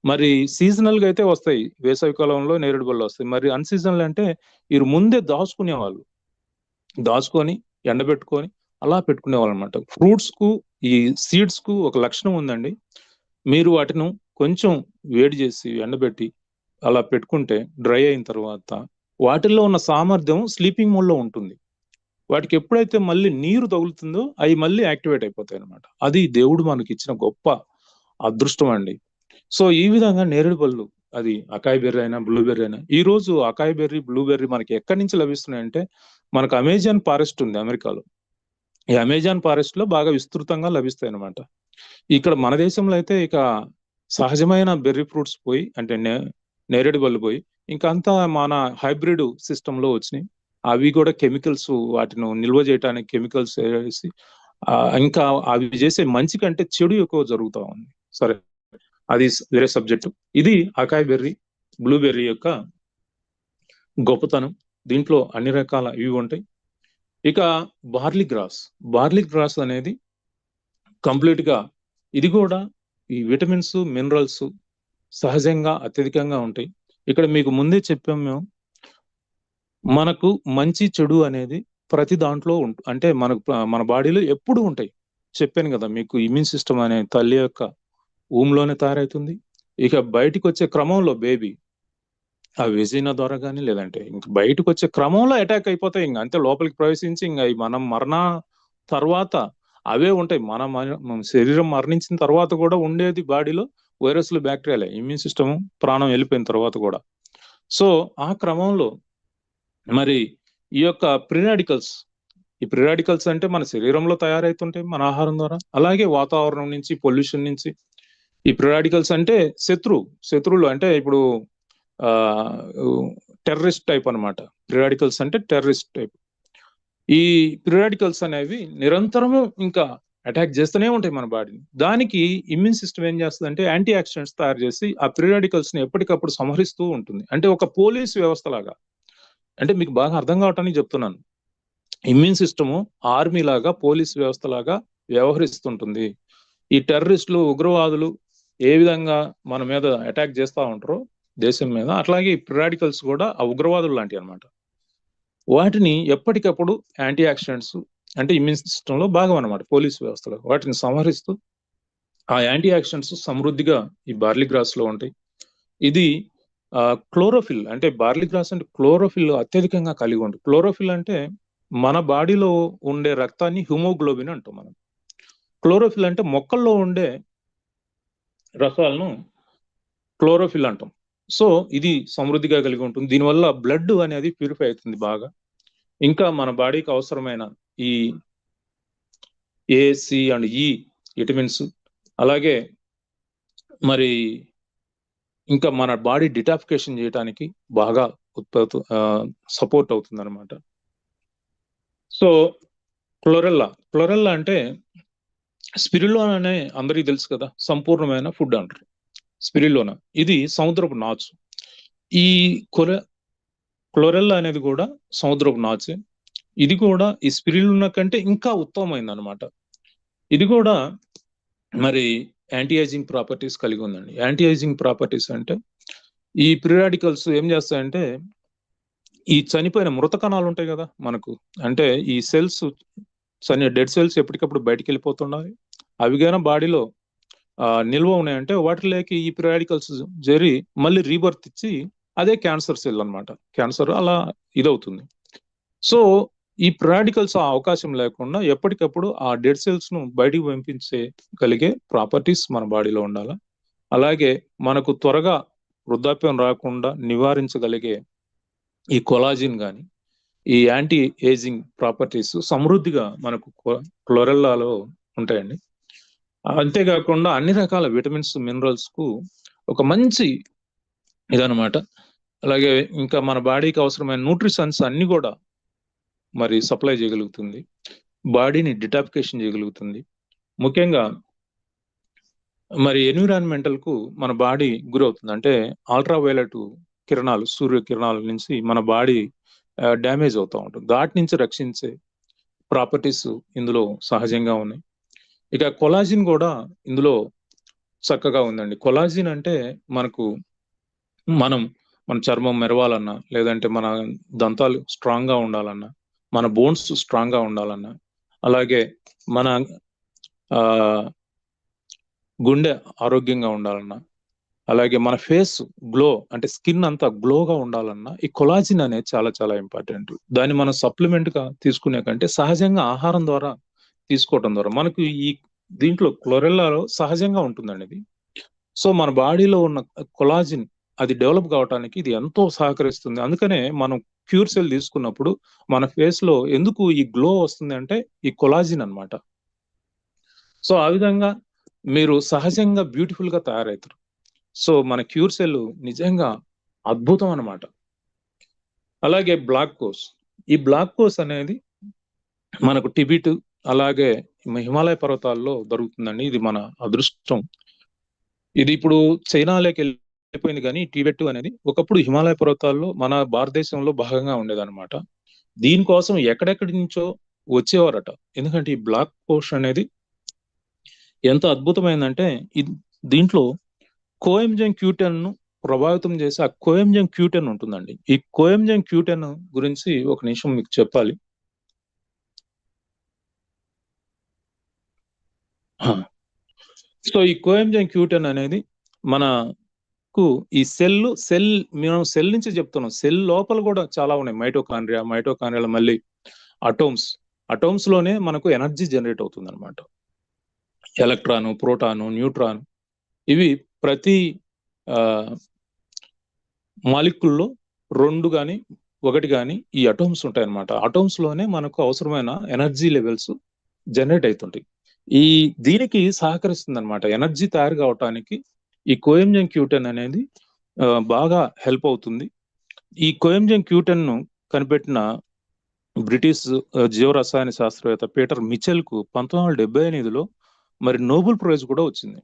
B: మరి సీజనల్ గా అయితే వస్తాయి, వేసవి కాలంలో నేరేడు పళ్ళు వస్తాయి. మరి అన్సీజనల్ అంటే వీరు ముందే దాచుకొని ఎండబెట్టుకొని అలా పెట్టుకునేవాళ్ళు అనమాట. ఫ్రూట్స్ కు, ఈ సీడ్స్ కు ఒక లక్షణం ఉందండి. మీరు వాటిని కొంచెం వేడి చేసి ఎండబెట్టి అలా పెట్టుకుంటే డ్రై అయిన తర్వాత వాటిల్లో ఉన్న సామర్థ్యం స్లీపింగ్ మోడ్ లో ఉంటుంది. వాటికి ఎప్పుడైతే మళ్ళీ నీరు తగులుతుందో అవి మళ్ళీ యాక్టివేట్ అయిపోతాయి అనమాట. అది దేవుడు మనకి ఇచ్చిన గొప్ప అదృష్టం అండి. సో ఈ విధంగా నేరేడు పళ్ళు, అది అకాయ్ బెర్రీ అయినా, బ్లూబెర్రీ అయినా, ఈ రోజు అకాయ్ బెర్రీ, బ్లూబెర్రీ మనకి ఎక్కడి నుంచి లభిస్తున్నాయంటే మనకు అమెజాన్ ఫారెస్ట్ ఉంది అమెరికాలో. ఈ అమెజాన్ ఫారెస్ట్ లో బాగా విస్తృతంగా లభిస్తాయి అనమాట. ఇక్కడ మన దేశంలో అయితే ఇక సహజమైన బెర్రీ ఫ్రూట్స్ పోయి, అంటే నేరేడు పళ్ళు పోయి, ఇంకంతా మన హైబ్రిడ్ సిస్టమ్ లో వచ్చినాయి. అవి కూడా కెమికల్స్, వాటిని నిల్వ చేయడానికి కెమికల్స్ వేసి, ఇంకా అవి చేసే మంచి కంటే చెడు ఎక్కువ జరుగుతూ ఉంది. సరే, అది వేరే సబ్జెక్టు. ఇది అకాయ్ బెర్రీ, బ్లూబెర్రీ యొక్క గొప్పతనం. దీంట్లో అన్ని రకాల ఇవి ఉంటాయి. ఇక బార్లీ గ్రాస్ అనేది కంప్లీట్ గా ఇది కూడా ఈ విటమిన్స్ మినరల్స్ సహజంగా అత్యధికంగా ఉంటాయి. ఇక్కడ మీకు ముందే చెప్పాం మేము, మనకు మంచి చెడు అనేది ప్రతి దాంట్లో అంటే మన బాడీలో ఎప్పుడు ఉంటాయి. చెప్పాను కదా మీకు, ఇమ్యూన్ సిస్టమ్ అనే తల్లి యొక్క ఊమ్లోనే తయారవుతుంది. ఇక బయటికి వచ్చే క్రమంలో బేబీ ఆ వెజినా ద్వారా కానీ లేదంటే ఇంక బయటకు వచ్చే క్రమంలో అటాక్ అయిపోతాయి. ఇంక అంతే, లోపలికి ప్రవేశించి ఇంకా మనం మరణ తర్వాత అవే ఉంటాయి. మన శరీరం మరణించిన తర్వాత కూడా ఉండేది బాడీలో వైరస్లు, బ్యాక్టీరియాలే. ఇమ్యూన్ సిస్టమ్ ప్రాణం వెళ్ళిపోయిన తర్వాత కూడా. సో ఆ క్రమంలో మరి ఈ యొక్క ఈ ప్రీ రాడికల్స్ అంటే మన శరీరంలో తయారవుతుంటాయి మన ఆహారం ద్వారా, అలాగే వాతావరణం నుంచి, పొల్యూషన్ నుంచి. ఈ ప్రీ రాడికల్స్ అంటే శత్రువులు అంటే ఇప్పుడు టెర్రరిస్ట్ టైప్ అనమాట. ప్రీ రాడికల్స్ అంటే టెర్రరిస్ట్ టైప్. ఈ ప్రీ రాడికల్స్ అనేవి నిరంతరము ఇంకా అటాక్ చేస్తూనే ఉంటాయి మన బాడీని. దానికి ఇమ్యూన్ సిస్టమ్ ఏం చేస్తుంది అంటే యాంటీ ఆక్సిడెంట్స్ తయారు చేసి ఆ ప్రీ రాడికల్స్ ని ఎప్పటికప్పుడు సంహరిస్తూ ఉంటుంది. అంటే ఒక పోలీస్ వ్యవస్థ లాగా. అంటే మీకు బాగా అర్థం కావటానికి చెప్తున్నాను. ఇమ్యూన్ సిస్టమ్ ఆర్మీ లాగా, పోలీస్ వ్యవస్థ లాగా వ్యవహరిస్తుంటుంది. ఈ టెర్రరిస్టులు, ఉగ్రవాదులు ఏ విధంగా మన మీద అటాక్ చేస్తూ ఉంటారో దేశం మీద, అట్లాగే ఈ ప్రీ రాడికల్స్ కూడా ఆ ఉగ్రవాదులు లాంటివి అనమాట. వాటిని ఎప్పటికప్పుడు యాంటీ ఆక్సిడెంట్స్ అంటే ఇమ్యూన్ సిస్టమ్ లో భాగం అనమాట, పోలీస్ వ్యవస్థలో. వాటిని సంహరిస్తూ ఆ యాంటీ ఆక్సిడెంట్స్ సమృద్ధిగా ఈ బార్లీ గ్రాస్ లో ఉంటాయి. ఇది క్లోరోఫిల్ అంటే బార్లీ గ్రాస్ అంటే క్లోరోఫిల్ అత్యధికంగా కలిగి ఉంటుంది. క్లోరోఫిల్ అంటే మన బాడీలో ఉండే రక్తాన్ని హిమోగ్లోబిన్ అంటాం మనం. క్లోరోఫిల్ అంటే మొక్కల్లో ఉండే రసాలను క్లోరోఫిల్ అంటాం. సో ఇది సమృద్ధిగా కలిగి ఉంటుంది. దీనివల్ల బ్లడ్ అనేది ప్యూరిఫై అవుతుంది బాగా. ఇంకా మన బాడీకి అవసరమైన ఈ ఏ, సి అండ్ ఈ విటమిన్స్, అలాగే మరి ఇంకా మన బాడీ డిటాఫికేషన్ చేయడానికి బాగా సపోర్ట్ అవుతుంది అనమాట. సో క్లోరెల్లా అంటే స్పిరులోనా అనే అందరికీ తెలుసు కదా, సంపూర్ణమైన ఫుడ్ అంటారు స్పిరులోనా. ఇది సముద్రపు నాచు. ఈ క్లోరెల్లా అనేది కూడా సముద్రపు నాచే. ఇది కూడా ఈ స్పిరులోనా కంటే ఇంకా ఉత్తమమైంది అనమాట. ఇది కూడా మరి యాంటీ ఏజింగ్ ప్రాపర్టీస్ కలిగి ఉందండి. యాంటీ ఏజింగ్ ప్రాపర్టీస్ అంటే ఈ ప్రీ రాడికల్స్ ఏం చేస్తాయంటే ఈ చనిపోయిన మృత కణాలు ఉంటాయి కదా మనకు, అంటే ఈ సెల్స్ డెడ్ సెల్స్ ఎప్పటికప్పుడు బయటికి వెళ్ళిపోతుండాలి. అవి కానీ బాడీలో నిల్వ ఉన్నాయంటే వాటిలోకి ఈ ప్రీ రాడికల్స్ చేరి మళ్ళీ రీబర్త్ ఇచ్చి అదే క్యాన్సర్ సెల్ అనమాట. క్యాన్సర్ అలా ఇదవుతుంది. సో ఈ ప్రీ రాడికల్స్ ఆ అవకాశం లేకుండా ఎప్పటికప్పుడు ఆ డెడ్ సెల్స్ ను బయటికి పంపించగలిగే ప్రాపర్టీస్ మన బాడీలో ఉండాలి. అలాగే మనకు త్వరగా వృద్ధాప్యం రాకుండా నివారించగలిగే ఈ కొలాజిన్ కానీ, ఈ యాంటీ ఏజింగ్ ప్రాపర్టీస్ సమృద్ధిగా మనకు క్లోరెల్లాలో ఉంటాయండి. అంతేకాకుండా అన్ని రకాల విటమిన్స్, మినరల్స్ కు ఒక మంచి ఇదనమాట. అలాగే ఇంకా మన బాడీకి అవసరమైన న్యూట్రిషన్స్ అన్ని కూడా మరి సప్లై చేయగలుగుతుంది. బాడీని డిటాఫికేషన్ చేయగలుగుతుంది. ముఖ్యంగా మరి ఎన్విరాన్మెంటల్ కు మన బాడీ గురవుతుంది. అంటే అల్ట్రావైలెట్ కిరణాలు, సూర్య కిరణాల నుంచి మన బాడీ డ్యామేజ్ అవుతూ ఉంటుంది. దాటి నుంచి రక్షించే ప్రాపర్టీస్ ఇందులో సహజంగా ఉన్నాయి. ఇక కొలాజిన్ కూడా ఇందులో చక్కగా ఉందండి. కొలాజిన్ అంటే మన చర్మం మెరవాలన్నా, లేదంటే మన దంతాలు స్ట్రాంగ్ గా ఉండాలన్నా, మన బోన్స్ స్ట్రాంగ్ గా ఉండాలన్నా, అలాగే మన గుండె ఆరోగ్యంగా ఉండాలన్నా, అలాగే మన ఫేస్ గ్లో అంటే స్కిన్ అంతా గ్లోగా ఉండాలన్నా ఈ కొలాజిన్ అనేది చాలా చాలా ఇంపార్టెంట్. దాన్ని మనం సప్లిమెంట్ గా తీసుకునే కంటే సహజంగా ఆహారం ద్వారా తీసుకోవటం ద్వారా మనకు ఈ దీంట్లో క్లోరెల్లాలో సహజంగా ఉంటుందండి ఇది. సో మన బాడీలో ఉన్న కొలాజిన్ అది డెవలప్ కావడానికి ఇది ఎంతో సహకరిస్తుంది. అందుకనే మనం క్యూర్ సెల్ తీసుకున్నప్పుడు మన ఫేస్ లో ఎందుకు ఈ గ్లో వస్తుంది అంటే ఈ కొలాజిన్ అన్నమాట. సో ఆ విధంగా మీరు సహజంగా బ్యూటిఫుల్ గా తయారవుతారు. సో మన క్యూర్ సెల్ నిజంగా అద్భుతం అన్నమాట. అలాగే బ్లాక్ కోస్. ఈ బ్లాక్ కోస్ అనేది మనకు టిబిట్, అలాగే హిమాలయ పర్వతాల్లో దొరుకుతుందండి. ఇది మన అదృష్టం. ఇది ఇప్పుడు చైనాలోకి అయిపోయింది కానీ టిబెట్ అనేది ఒకప్పుడు హిమాలయ పర్వతాల్లో మన భారతదేశంలో భాగంగా ఉండేదన్నమాట. దీనికోసం ఎక్కడెక్కడి నుంచో వచ్చేవారట. ఎందుకంటే ఈ బ్లాక్ కోష్ అనేది ఎంత అద్భుతమైందంటే దీంట్లో కోఎంజన్ క్యూటెన్ ను ప్రభావితం చేసి ఆ కోఎంజన్ క్యూటెన్ ఉంటుందండి. ఈ కోఎంజన్ క్యూటెన్ గురించి ఒక నిమిషం మీకు చెప్పాలి. సో ఈ కోఎంజన్ క్యూటెన్ అనేది మనకు ఈ మనం సెల్ నుంచి చెప్తున్నాం. సెల్ లోపల కూడా చాలా ఉన్నాయి. మైటోకాండ్రియాలో మళ్ళీ అటోమ్స్ లోనే మనకు ఎనర్జీ జనరేట్ అవుతుంది అనమాట. ఎలక్ట్రాను, ప్రోటాను, న్యూట్రాన్ ఇవి ప్రతి మాలిక్యుల్లో 2 కానీ 1 కానీ ఈ అటోమ్స్ ఉంటాయి అనమాట. అటోమ్స్ లోనే మనకు అవసరమైన ఎనర్జీ లెవెల్స్ జనరేట్ అవుతుంటాయి. దీనికి సహకరిస్తుంది అనమాట. ఎనర్జీ తయారు కావటానికి ఈ కోఎంజన్ క్యూటెన్ అనేది బాగా హెల్ప్ అవుతుంది. ఈ కోఎంజన్ క్యూటెన్ ను కనిపెట్టిన బ్రిటిష్ జీవరసాయన శాస్త్రవేత్త పీటర్ మిచెల్ కు 1978లో మరి నోబెల్ ప్రైజ్ కూడా వచ్చింది.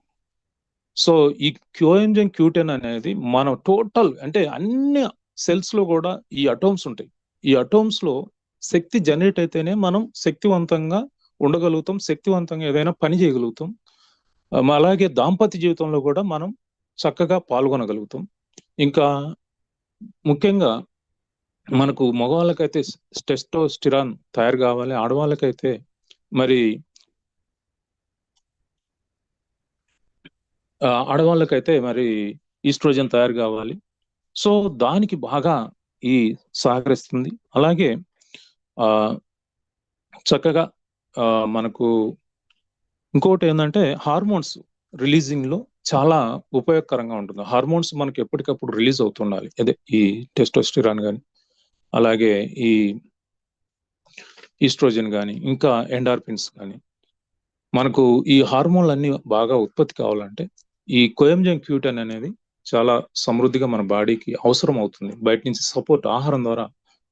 B: సో ఈ కోఎంజన్ క్యూటెన్ అనేది మనం టోటల్ అంటే అన్ని సెల్స్ లో కూడా ఈ అటోమ్స్ ఉంటాయి. ఈ అటోమ్స్ లో శక్తి జనరేట్ అయితేనే మనం శక్తివంతంగా ఉండగలుగుతాం, శక్తివంతంగా ఏదైనా పని చేయగలుగుతాం. అలాగే దాంపత్య జీవితంలో కూడా మనం చక్కగా పాల్గొనగలుగుతాం. ఇంకా ముఖ్యంగా మనకు మగవాళ్ళకైతే టెస్టోస్టిరాన్ తయారు కావాలి, ఆడవాళ్ళకైతే మరి ఈస్ట్రోజన్ తయారు కావాలి. సో దానికి బాగా సహకరిస్తుంది. అలాగే చక్కగా మనకు ఇంకోటి ఏంటంటే హార్మోన్స్ రిలీజింగ్ లో చాలా ఉపయోగకరంగా ఉంటుంది. హార్మోన్స్ మనకి ఎప్పటికప్పుడు రిలీజ్ అవుతుండాలి. అదే ఈ టెస్టోస్టిరాన్ కానీ, అలాగే ఈ ఈస్ట్రోజన్ కానీ, ఇంకా ఎండార్ఫిన్స్ కానీ, మనకు ఈ హార్మోన్లు అన్ని బాగా ఉత్పత్తి కావాలంటే ఈ కోఎంజన్ క్యూటెన్ అనేది చాలా సమృద్ధిగా మన బాడీకి అవసరం అవుతుంది. బయట నుంచి సపోర్ట్ ఆహారం ద్వారా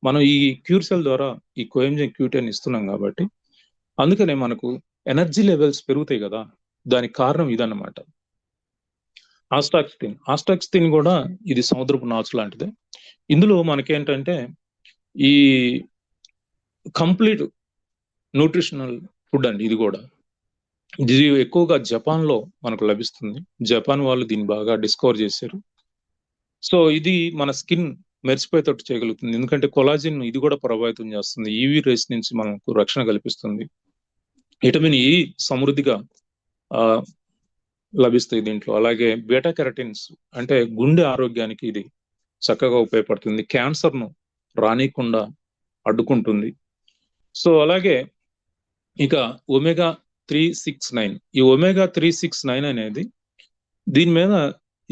B: మనం ఈ క్యూర్ సెల్ ద్వారా ఈ కోఎంజన్ క్యూటెన్ ఇస్తున్నాం కాబట్టి అందుకనే మనకు ఎనర్జీ లెవెల్స్ పెరుగుతాయి కదా. దానికి కారణం ఇదన్నమాట. ఆస్టాక్సిన్ కూడా ఇది సముద్రపు నాచు లాంటిదే. ఇందులో మనకేంటంటే ఈ కంప్లీట్ న్యూట్రిషనల్ ఫుడ్ అండి. ఇది ఎక్కువగా జపాన్ లో మనకు లభిస్తుంది. జపాన్ వాళ్ళు దీన్ని బాగా డిస్కవర్ చేశారు. సో ఇది మన స్కిన్ మెరిసిపోయేటట్టు చేయగలుగుతుంది. ఎందుకంటే కొలాజిన్ ఇది కూడా ప్రభావితం చేస్తుంది. ఈవీ రేస్ నుంచి మనకు రక్షణ కల్పిస్తుంది. విటమిన్ ఈ సమృద్ధిగా లభిస్తాయి దీంట్లో. అలాగే బీటా కెరటిన్స్ అంటే గుండె ఆరోగ్యానికి ఇది చక్కగా ఉపయోగపడుతుంది. క్యాన్సర్ ను రానికుండా అడ్డుకుంటుంది. సో అలాగే ఇక ఒమేగా 369, ఈ ఒమేగా 369 అనేది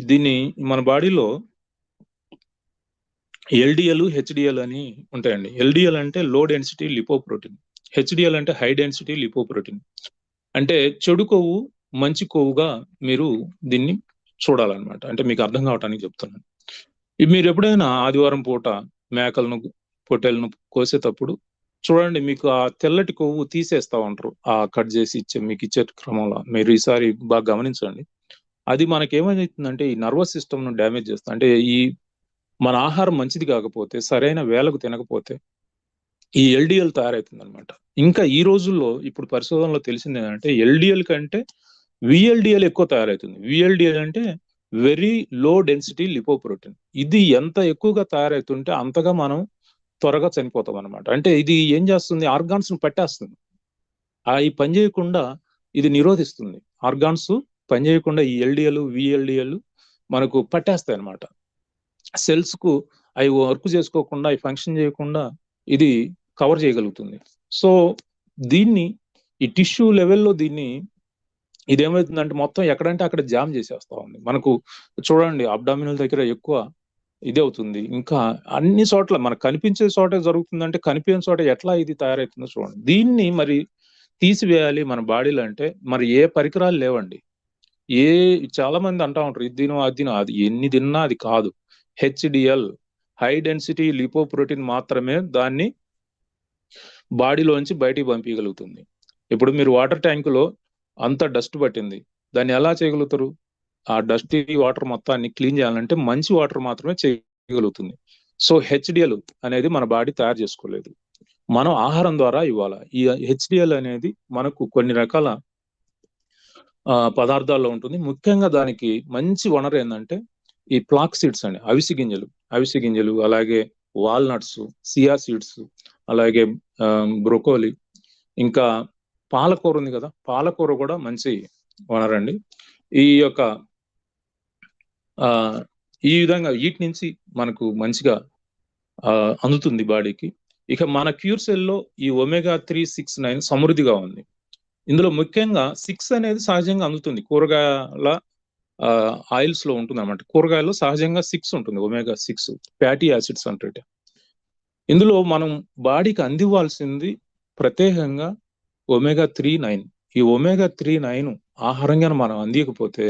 B: దీన్ని మన బాడీలో ఎల్డిఎల్, హెచ్డిఎల్ అని ఉంటాయండి. ఎల్డిఎల్ అంటే లో డెన్సిటీ లిపోప్రోటీన్, హెచ్డిఎల్ అంటే హై డెన్సిటీ లిపోప్రోటీన్. అంటే చెడు కొవ్వు మంచి కొవ్వుగా మీరు దీన్ని చూడాలన్నమాట. అంటే మీకు అర్థం కావటానికి చెప్తున్నాను. మీరు ఎప్పుడైనా ఆదివారం పూట మేకలను, పొట్టెలను కోసేటప్పుడు చూడండి, మీకు ఆ తెల్లటి కొవ్వు తీసేస్తా ఉంటారు. ఆ కట్ చేసి మీకు ఇచ్చే క్రమంలో మీరు ఈసారి బాగా గమనించండి. అది మనకేమవుతుందంటే ఈ నర్వస్ సిస్టమ్ ను డ్యామేజ్ చేస్తుంది. అంటే ఈ మన ఆహారం మంచిది కాకపోతే, సరైన వేళకు తినకపోతే ఈ ఎల్డిఎల్ తయారవుతుంది అనమాట. ఇంకా ఈ రోజుల్లో ఇప్పుడు పరిశోధనలో తెలిసింది ఏంటంటే ఎల్డిఎల్ కంటే విఎల్డిఎల్ ఎక్కువ తయారవుతుంది. విఎల్డిఎల్ అంటే వెరీ లో డెన్సిటీ లిపోప్రోటీన్. ఇది ఎంత ఎక్కువగా తయారవుతుంటే అంతగా మనం త్వరగా చనిపోతాం అనమాట. అంటే ఇది ఏం చేస్తుంది, ఆర్గాన్స్ ను పట్టేస్తుంది. ఈ పని చేయకుండా ఇది నిరోధిస్తుంది. ఆర్గాన్స్ పని చేయకుండా ఈ ఎల్డిఎల్, విఎల్డిఎల్ మనకు పట్టేస్తాయి అనమాట. సెల్స్ కు అవి వర్క్ చేసుకోకుండా, అవి ఫంక్షన్ చేయకుండా ఇది కవర్ చేయగలుగుతుంది. సో దీన్ని ఈ టిష్యూ లెవెల్లో ఇది ఏమవుతుందంటే మొత్తం ఎక్కడంటే అక్కడ జామ్ చేసేస్తా ఉంది. మనకు చూడండి అబ్డామినల్ దగ్గర ఎక్కువ ఇది అవుతుంది. ఇంకా అన్ని చోట్ల మనకు కనిపించే చోట జరుగుతుందంటే కనిపించే చోట ఎట్లా ఇది తయారవుతుందో చూడండి. దీన్ని మరి తీసివేయాలి మన బాడీలో అంటే మరి ఏ పరికరాలు లేవండి. చాలా మంది అంటా ఉంటారు ఇది తిను అది తిను, అది ఎన్ని తిన్నా అది కాదు. హెచ్డిఎల్ హై డెన్సిటీ లిపోప్రోటీన్ మాత్రమే దాన్ని బాడీలోంచి బయటికి పంపించగలుగుతుంది. ఇప్పుడు మీరు వాటర్ ట్యాంకులో అంత డస్ట్ పట్టింది, దాన్ని ఎలా చేయగలుగుతారు? ఆ డస్టీ వాటర్ మొత్తాన్ని క్లీన్ చేయాలంటే మంచి వాటర్ మాత్రమే చేయగలుగుతుంది. సో హెచ్డిఎల్ అనేది మన బాడీ తయారు చేసుకోలేదు, మనం ఆహారం ద్వారా ఇవ్వాలి. ఈ హెచ్డిఎల్ అనేది మనకు కొన్ని రకాల పదార్థాల్లో ఉంటుంది. ముఖ్యంగా దానికి మంచి వనరు ఏంటంటే ఈ ఫ్లాక్ సీడ్స్ అండి, అవిసి గింజలు, అలాగే వాల్నట్స్, సియా సీడ్స్, అలాగే బ్రొకోలి, ఇంకా పాలకూర ఉంది కదా, పాలకూర కూడా మంచి వనరండి. ఈ యొక్క ఈ విధంగా వీటి నుంచి మనకు మంచిగా అందుతుంది బాడీకి. ఇక మన క్యూర్సెల్లో ఈ ఒమేగా-3, 6, 9 సమృద్ధిగా ఉంది. ఇందులో ముఖ్యంగా 6 అనేది సహజంగా అందుతుంది, కూరగాయల ఆయిల్స్ లో ఉంటుంది అన్నమాట. కూరగాయల్లో సహజంగా 6 ఉంటుంది, ఒమేగా-6 ఫ్యాటీ యాసిడ్స్ అంటే. ఇందులో మనం బాడీకి అందివ్వాల్సింది ప్రత్యేకంగా ఒమేగా-3, 9. ఈ ఒమేగా-3, 9 ఆహారంగా మనం అందియకపోతే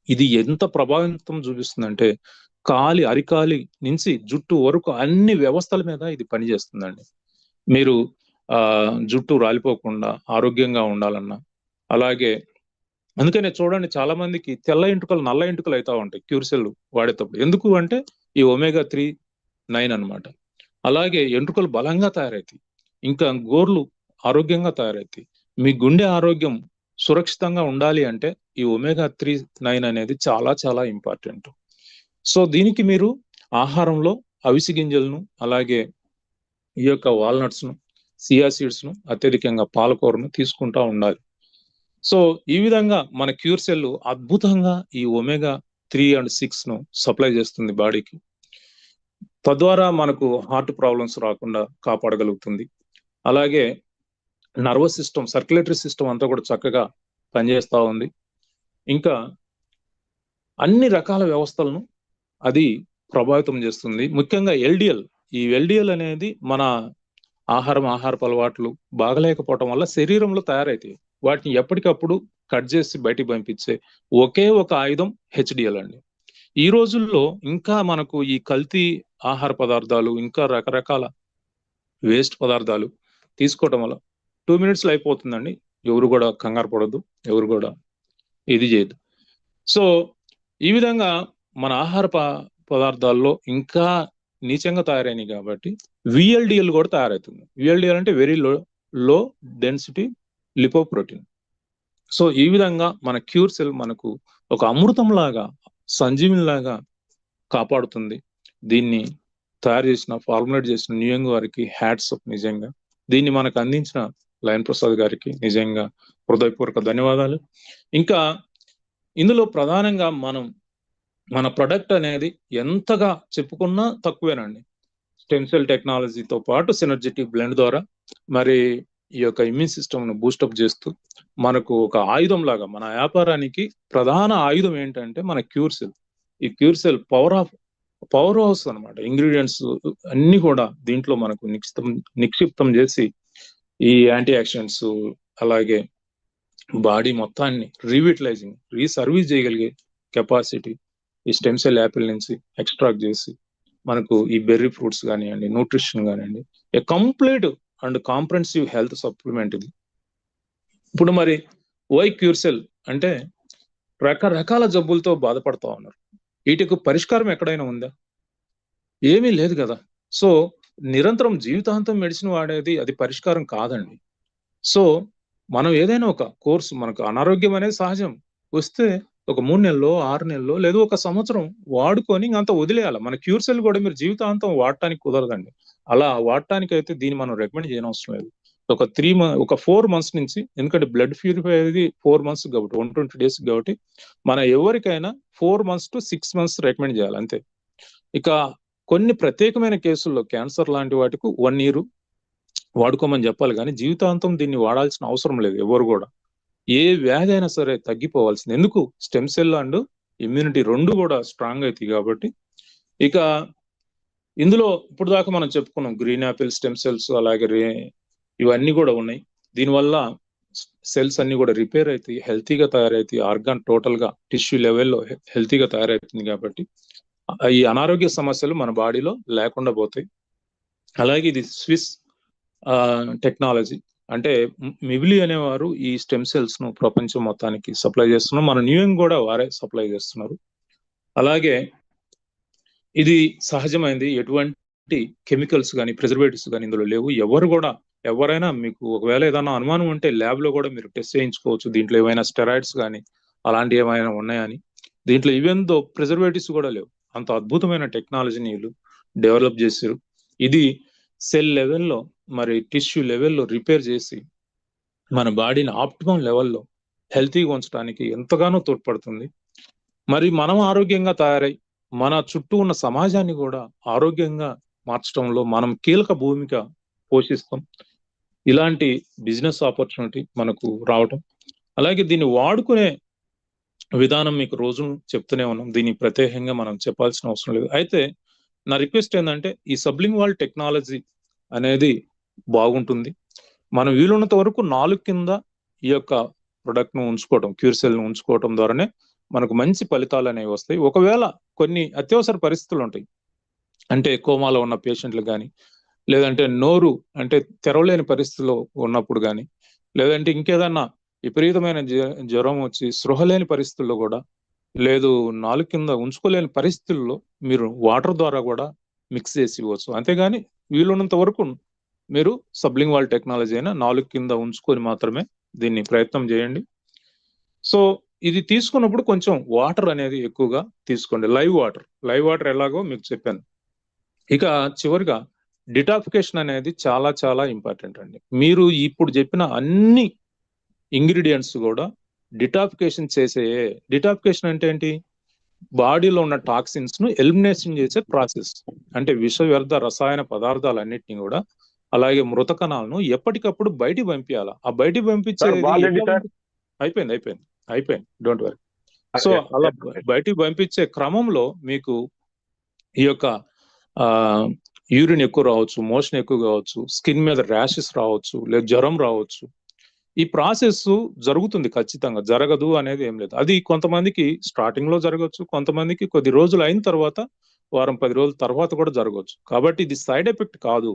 B: ఇది ఎంత ప్రభావితం చూపిస్తుందంటే అరికాలి నుంచి జుట్టు వరకు అన్ని వ్యవస్థల మీద ఇది పనిచేస్తుందండి. మీరు జుట్టు రాలిపోకుండా ఆరోగ్యంగా ఉండాలన్నా, అలాగే అందుకనే చూడండి చాలా మందికి తెల్ల ఎంటుకలు నల్ల ఎంటుకలు అవుతా ఉంటాయి క్యూర్సెల్ వాడేటప్పుడు. ఎందుకు అంటే ఈ ఒమేగా-3, 9 అన్నమాట. అలాగే ఎంటుకలు బలంగా తయారవుతాయి, ఇంకా గోర్లు ఆరోగ్యంగా తయారవుతాయి. మీ గుండె ఆరోగ్యం సురక్షితంగా ఉండాలి అంటే ఈ ఒమేగా-3, 9 అనేది చాలా చాలా ఇంపార్టెంట్. సో దీనికి మీరు ఆహారంలో అవిసి గింజలను, అలాగే ఈ యొక్క వాల్నట్స్ ను, సియా సీడ్స్ ను, అత్యధికంగా పాలకూరను తీసుకుంటా ఉండాలి. సో ఈ విధంగా మన క్యూర్సెల్ అద్భుతంగా ఈ ఒమేగా-3 అండ్ 6 ను సప్లై చేస్తుంది బాడీకి. తద్వారా మనకు హార్ట్ ప్రాబ్లమ్స్ రాకుండా కాపాడగలుగుతుంది. అలాగే నర్వస్ సిస్టమ్, సర్క్యులేటరీ సిస్టమ్ అంతా కూడా చక్కగా పనిచేస్తూ ఉంది. ఇంకా అన్ని రకాల వ్యవస్థలను అది ప్రభావితం చేస్తుంది. ముఖ్యంగా ఎల్డిఎల్, ఈ ఎల్డిఎల్ అనేది మన ఆహారపు అలవాట్లు బాగలేకపోవటం వల్ల శరీరంలో తయారైతాయి. వాటిని ఎప్పటికప్పుడు కట్ చేసి బయటికి పంపించే ఒకే ఒక ఆయుధం హెచ్డిఎల్ అండి. ఈ రోజుల్లో ఇంకా మనకు ఈ కల్తీ ఆహార పదార్థాలు, ఇంకా రకరకాల వేస్ట్ పదార్థాలు తీసుకోవటం వల్ల 2 minutes అయిపోతుందండి. ఎవరు కూడా కంగారు పడద్దు, ఎవరు కూడా ఇది చేయద్దు. సో ఈ విధంగా మన ఆహార పదార్థాల్లో ఇంకా నీచంగా తయారైనవి కాబట్టి విఎల్డిఎల్ కూడా తయారవుతుంది. విఎల్డిఎల్ అంటే very low density lipoprotein. So ఈ విధంగా మన క్యూర్సెల్ మనకు ఒక అమృతం లాగా, సంజీవిని లాగా కాపాడుతుంది. దీన్ని తయారు చేసిన, ఫార్ములేట్ చేసిన న్యూయంగ్ వారికి హ్యాట్స్ ఆఫ్. నిజంగా దీన్ని మనకు అందించిన లయన్ ప్రసాద్ గారికి నిజంగా హృదయపూర్వక ధన్యవాదాలు. ఇంకా ఇందులో ప్రధానంగా మన ప్రొడక్ట్ అనేది ఎంతగా చెప్పుకున్నా తక్కువేనండి. స్టెమ్ సెల్ టెక్నాలజీతో పాటు సినర్జెటిక్ బ్లెండ్ ద్వారా మరి ఈ యొక్క ఇమ్యూన్ సిస్టమ్ ను బూస్టప్ చేస్తూ మనకు ఒక ఆయుధం లాగా, మన వ్యాపారానికి ప్రధాన ఆయుధం ఏంటంటే మన క్యూర్సెల్. ఈ క్యూర్సెల్ పవర్ హౌస్ అనమాట. ఇంగ్రీడియంట్స్ అన్ని కూడా దీంట్లో మనకు నిక్షిప్తం చేసి ఈ యాంటీ ఆక్సిడెంట్స్, అలాగే బాడీ మొత్తాన్ని రీవిటలైజింగ్, రీసర్వీస్ చేయగలిగే కెపాసిటీ ఈ స్టెమ్ సెల్ యాపిల్ నుంచి ఎక్స్ట్రాక్ట్ చేసి మనకు ఈ బెర్రీ ఫ్రూట్స్ కానివ్వండి, న్యూట్రిషన్ కానివ్వండి, ఏ complete and comprehensive health supplement ఇది. ఇప్పుడు మరి వై క్యూర్సెల్ అంటే రకరకాల జబ్బులతో బాధపడతా ఉన్నారు. వీటికి పరిష్కారం ఎక్కడైనా ఉందా? ఏమీ లేదు కదా. సో నిరంతరం జీవితాంతం మెడిసిన్ వాడేది అది పరిష్కారం కాదండి. సో మనం ఏదైనా ఒక కోర్సు, మనకు అనారోగ్యం అనేది సహజం వస్తే ఒక 3 నెలల్లో, 6 నెలల్లో, లేదా 1 సంవత్సరం వాడుకొని అంత వదిలేయాలి. మన క్యూర్సెల్ కూడా మీరు జీవితాంతం వాడటానికి కుదరదండి. అలా వాడటానికి అయితే దీన్ని మనం రికమెండ్ చేయనవసరం లేదు. ఒక 4 months నుంచి, ఎందుకంటే బ్లడ్ ప్యూరిఫై అనేది 4 months కాబట్టి, 120 days కాబట్టి మన ఎవరికైనా 4 months to 6 months రికమెండ్ చేయాలి అంతే. ఇక కొన్ని ప్రత్యేకమైన కేసుల్లో క్యాన్సర్ లాంటి వాటికి 1 year వాడుకోమని చెప్పాలి, కానీ జీవితాంతం దీన్ని వాడాల్సిన అవసరం లేదు ఎవరు కూడా. ఏ వ్యాధి అయినా సరే తగ్గిపోవాల్సింది. ఎందుకు? స్టెమ్ సెల్ అండ్ ఇమ్యూనిటీ 2 కూడా స్ట్రాంగ్ అవుతాయి కాబట్టి. ఇక ఇందులో ఇప్పుడు దాకా మనం చెప్పుకున్నాం గ్రీన్ యాపిల్ స్టెమ్ సెల్స్, అలాగే ఇవన్నీ కూడా ఉన్నాయి. దీనివల్ల సెల్స్ అన్ని కూడా రిపేర్ అవుతాయి, హెల్తీగా తయారవుతాయి, ఆర్గాన్ టోటల్ గా టిష్యూ లెవెల్లో హెల్తీగా తయారవుతుంది కాబట్టి ఈ అనారోగ్య సమస్యలు మన బాడీలో లేకుండా పోతాయి. అలాగే ఇది స్విస్ టెక్నాలజీ, అంటే మివిలి అనేవారు ఈ స్టెమ్ సెల్స్ ను ప్రపంచం మొత్తానికి సప్లై చేస్తున్నారు. మన న్యూయం కూడా వారే సప్లై చేస్తున్నారు. అలాగే ఇది సహజమైంది, ఎటువంటి కెమికల్స్ కానీ ప్రిజర్వేటివ్స్ కానీ ఇందులో లేవు. ఎవరైనా మీకు ఒకవేళ ఏదైనా అనుమానం ఉంటే ల్యాబ్ లో కూడా మీరు టెస్ట్ చేయించుకోవచ్చు. దీంట్లో ఏమైనా స్టెరాయిడ్స్ కానీ అలాంటివి ఏమైనా ఉన్నాయని. దీంట్లో ఈవెన్ దో ప్రిజర్వేటివ్స్ కూడా లేవు. అంత అద్భుతమైన టెక్నాలజీని వీళ్ళు డెవలప్ చేశారు. ఇది సెల్ లెవెల్లో మరి టిష్యూ లెవెల్లో రిపేర్ చేసి మన బాడీని ఆప్టిమం లెవెల్లో హెల్తీగా ఉంచడానికి ఎంతగానో తోడ్పడుతుంది. మరి మనం ఆరోగ్యంగా తయారై మన చుట్టూ ఉన్న సమాజాన్ని కూడా ఆరోగ్యంగా మార్చడంలో మనం కీలక భూమిక పోషిస్తాం. ఇలాంటి బిజినెస్ ఆపర్చునిటీ మనకు రావటం, అలాగే దీన్ని వాడుకునే విధానం మీకు రోజు చెప్తూనే ఉన్నాం. దీన్ని ప్రత్యేకంగా మనం చెప్పాల్సిన అవసరం లేదు. అయితే నా రిక్వెస్ట్ ఏంటంటే ఈ సబ్లింగ్వాల్ టెక్నాలజీ అనేది బాగుంటుంది. మనం వీలున్నంత వరకు 4 కింద ఈ యొక్క ప్రొడక్ట్ ను ఉంచుకోవటం, క్యూర్సెల్ ను ఉంచుకోవటం ద్వారానే మనకు మంచి ఫలితాలు అనేవి వస్తాయి. ఒకవేళ కొన్ని అత్యవసర పరిస్థితులు ఉంటాయి, అంటే కోమాలో ఉన్న పేషెంట్లు కానీ, లేదంటే నోరు అంటే తెరవలేని పరిస్థితిలో ఉన్నప్పుడు కానీ, లేదంటే ఇంకేదన్నా విపరీతమైన జ్వరం వచ్చి స్పృహ లేని పరిస్థితుల్లో కూడా, లేదు 4 కింద ఉంచుకోలేని పరిస్థితుల్లో మీరు వాటర్ ద్వారా కూడా మిక్స్ చేసి ఇవ్వచ్చు. అంతేగాని వీలున్నంత వరకు మీరు సబ్లింగ్వాల్ టెక్నాలజీ అయినా 4 కింద ఉంచుకొని మాత్రమే దీన్ని ప్రయత్నం చేయండి. సో ఇది తీసుకున్నప్పుడు కొంచెం వాటర్ అనేది ఎక్కువగా తీసుకోండి. లైవ్ వాటర్ ఎలాగో మీకు చెప్పాను. ఇక చివరిగా డిటాక్సిఫికేషన్ అనేది చాలా చాలా ఇంపార్టెంట్ అండి. మీరు ఇప్పుడు చెప్పిన అన్ని ఇంగ్రీడియంట్స్ కూడా డిటాక్సిఫికేషన్ డిటాక్సిఫికేషన్ అంటే ఏంటి? బాడీలో ఉన్న టాక్సిన్స్ ను ఎలిమినేషన్ చేసే ప్రాసెస్. అంటే విష వ్యర్థ రసాయన పదార్థాలన్నిటిని కూడా, అలాగే మృత కణాలను ఎప్పటికప్పుడు బయటికి పంపించాలి. ఆ బయటికి పంపించేది అయిపోయింది, డోంట్ వరీ. సో అలా బయటికి పంపించే క్రమంలో మీకు ఈ యొక్క యూరిన్ ఎక్కువ రావచ్చు, మోషన్ ఎక్కువ కావచ్చు, స్కిన్ మీద ర్యాషెస్ రావచ్చు, లేదా జ్వరం రావచ్చు. ఈ ప్రాసెస్ జరుగుతుంది, ఖచ్చితంగా జరగదు అనేది ఏం లేదు. అది కొంతమందికి స్టార్టింగ్ లో జరగవచ్చు, కొంతమందికి కొద్ది రోజులు అయిన తర్వాత, వారం 10 రోజుల తర్వాత కూడా జరగవచ్చు. కాబట్టి ఇది సైడ్ ఎఫెక్ట్ కాదు.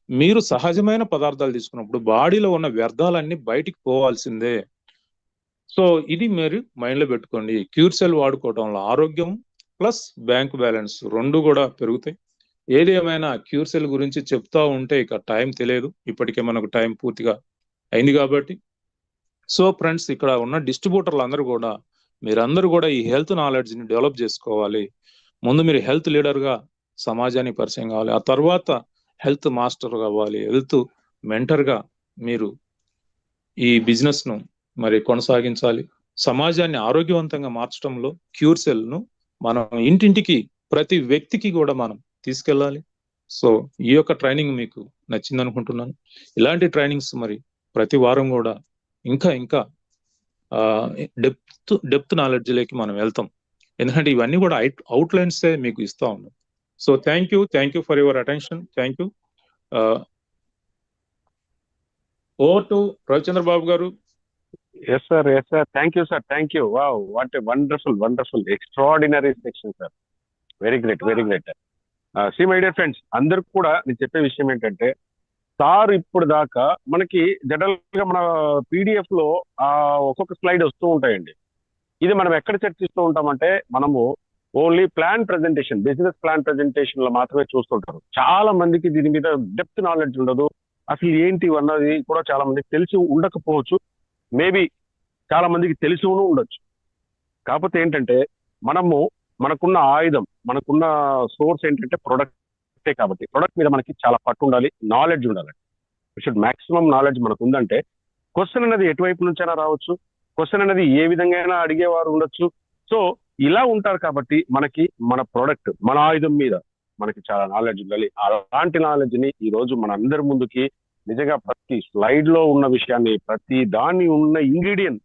B: మీరు సహజమైన పదార్థాలు తీసుకున్నప్పుడు బాడీలో ఉన్న వ్యర్థాలన్నీ బయటికి పోవాల్సిందే. సో ఇది మీరు మైండ్ లో పెట్టుకోండి. క్యూర్సెల్ వాడుకోవడంలో ఆరోగ్యం ప్లస్ బ్యాంక్ బ్యాలెన్స్ 2 కూడా పెరుగుతాయి. ఏది ఏమైనా క్యూర్సెల్ గురించి చెప్తా ఉంటే ఇక టైం తెలియదు. ఇప్పటికే మనకు టైం పూర్తిగా అయింది కాబట్టి. సో ఫ్రెండ్స్, ఇక్కడ ఉన్న డిస్ట్రిబ్యూటర్లు మీరందరూ కూడా ఈ హెల్త్ నాలెడ్జ్ ని డెవలప్ చేసుకోవాలి. ముందు మీరు హెల్త్ లీడర్ గా సమాజానికి పరిచయం కావాలి. ఆ తర్వాత హెల్త్ మాస్టర్ కావాలి, హెల్త్ మెంటర్ గా మీరు ఈ బిజినెస్ ను మరి కొనసాగించాలి. సమాజాన్ని ఆరోగ్యవంతంగా మార్చడంలో క్యూర్సెల్ ను మనం ఇంటింటికి, ప్రతి వ్యక్తికి కూడా మనం తీసుకెళ్ళాలి. సో ఈ యొక్క ట్రైనింగ్ మీకు నచ్చింది అనుకుంటున్నాను. ఇలాంటి ట్రైనింగ్స్ మరి ప్రతి వారం కూడా ఇంకా డెప్త్ నాలెడ్జ్ లోకి మనం వెళ్తాం. ఎందుకంటే ఇవన్నీ కూడా అవుట్లైన్స్ మీకు ఇస్తా ఉన్నాం. So thank you for your attention. Thank you. Over to Ravichandra Babu garu.
A: Yes, sir. Thank you, sir. Thank you. Wow, what a wonderful, extraordinary section, sir. Very great. See, my dear friends, అందరికి కూడా నేను చెప్పే విషయం ఏంటంటే, సార్ ఇప్పుడు దాకా మనకి జనరల్ గా మన PDF లో ఒక్కొక్క స్లైడ్ వస్తూ ఉంటాయండి. ఇది మనం ఎక్కడ చర్చిస్తూ ఉంటామంటే, మనము ఓన్లీ బిజినెస్ ప్లాన్ ప్రెజెంటేషన్ లో మాత్రమే చూస్తుంటారు. చాలా మందికి దీని మీద డెప్త్ నాలెడ్జ్ ఉండదు. అసలు ఏంటి అన్నది కూడా చాలా మందికి తెలిసి ఉండకపోవచ్చు. మేబీ చాలా మందికి తెలిసి ఉండొచ్చు. కాకపోతే ఏంటంటే, మనకున్న ఆయుధం, మనకున్న సోర్స్ ఏంటంటే ప్రొడక్టే. కాబట్టి ప్రొడక్ట్ మీద మనకి చాలా పట్టు ఉండాలి, నాలెడ్జ్ ఉండాలి. మాక్సిమం నాలెడ్జ్ మనకు ఉందంటే క్వశ్చన్ అనేది ఎటువైపు నుంచైనా రావచ్చు, క్వశ్చన్ అనేది ఏ విధంగా అయినా అడిగేవారు ఉండొచ్చు. సో ఇలా ఉంటారు కాబట్టి మనకి మన ప్రొడక్ట్, మన ఆయుధం మీద మనకి చాలా నాలెడ్జ్ ఉండాలి. అలాంటి నాలెడ్జ్ ని ఈ రోజు మన అందరి ముందుకి నిజంగా ప్రతి స్లైడ్ లో ఉన్న విషయాన్ని, ప్రతి దాన్ని ఉన్న ఇంగ్రీడియంట్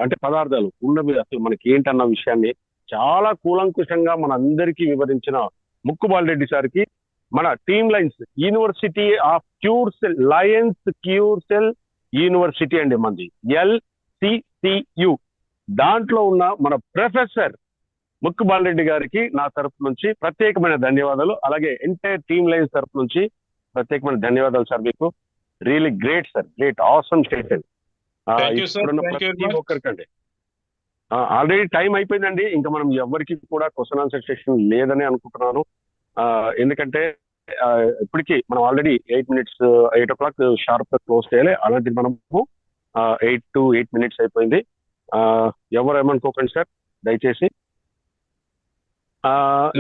A: అంటే పదార్థాలు ఉన్నవి అసలు మనకి ఏంటన్న విషయాన్ని చాలా కూలంకుషంగా మన అందరికీ వివరించిన ముక్కుబాల్ రెడ్డి సార్కి మన team Lions university of క్యూర్సెల్, Lions క్యూర్సెల్ university అండి మంది, LCCU, దాంట్లో ఉన్న మన ప్రొఫెసర్ ముక్కుబాల్ రెడ్డి గారికి నా తరపు నుంచి ప్రత్యేకమైన ధన్యవాదాలు. అలాగే ఎంటైర్ టీమ్ లైన్స్ తరపు నుంచి ప్రత్యేకమైన ధన్యవాదాలు సార్ మీకు. Really great sir, great, awesome session.
B: Thank you sir,
A: ఇప్పుడున్న
B: థ్యాంక్ యూ వెరీ
A: ప్రతి
B: మచ్.
A: ఒక్కరికండి ఆల్రెడీ టైం అయిపోయిందండి. ఇంకా మనం ఎవరికి కూడా క్వశ్చన్ ఆన్సర్ సెషన్ లేదని అనుకుంటున్నాను. ఎందుకంటే ఇప్పటికీ మనం ఆల్రెడీ 8 minutes 8 o'clock షార్ప్ గా క్లోజ్ చేయాలి. అలాంటిది మనము 8 to 8 minutes అయిపోయింది. ఎవరు ఏమనుకోకండి సార్ దయచేసి.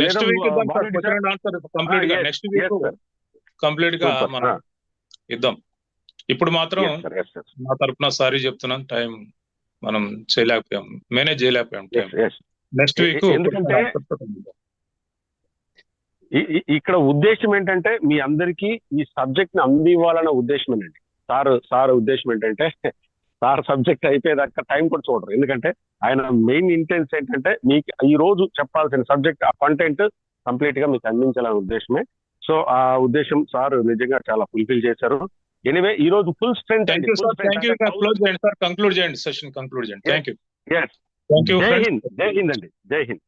B: నెక్స్ట్ వీక్ ఇద్దాం sir, question and answer complete గా నెక్స్ట్ వీక్ కంప్లీట్ గా మనం ఇద్దాం. ఇప్పుడు మాత్రం నా తరపున సారీ చెప్తున్నాను, టైం మనం చేయలేకపోయాం, మేనేజ్ చేయలేకపోయాం టైం. నెక్స్ట్ వీక్
A: ఎందుకంటే ఇక్కడ ఉద్దేశం ఏంటంటే మీ అందరికీ ఈ సబ్జెక్ట్ ని అందివ్వాలన్న ఉద్దేశమేనండి. సార్ ఉద్దేశం ఏంటంటే సార్ సబ్జెక్ట్ అయిపోయేదాకా టైం కూడా చూడరు. ఎందుకంటే ఆయన మెయిన్ ఇంటెన్స్ ఏంటంటే మీకు ఈ రోజు చెప్పాల్సిన సబ్జెక్ట్, ఆ కంటెంట్ కంప్లీట్ గా మీకు అందించాలనే ఉద్దేశమే. సో ఆ ఉద్దేశం సార్ నిజంగా చాలా ఫుల్ఫిల్ చేశారు. ఎనీవే ఈ రోజు full strength.
B: Thank you sir, thank you. Close చేయండి సార్, కంక్లూడ్ చేయండి, సెషన్ కంక్లూడ్ చేయండి. Thank you.
A: జై హింద్ అండి, జై హింద్.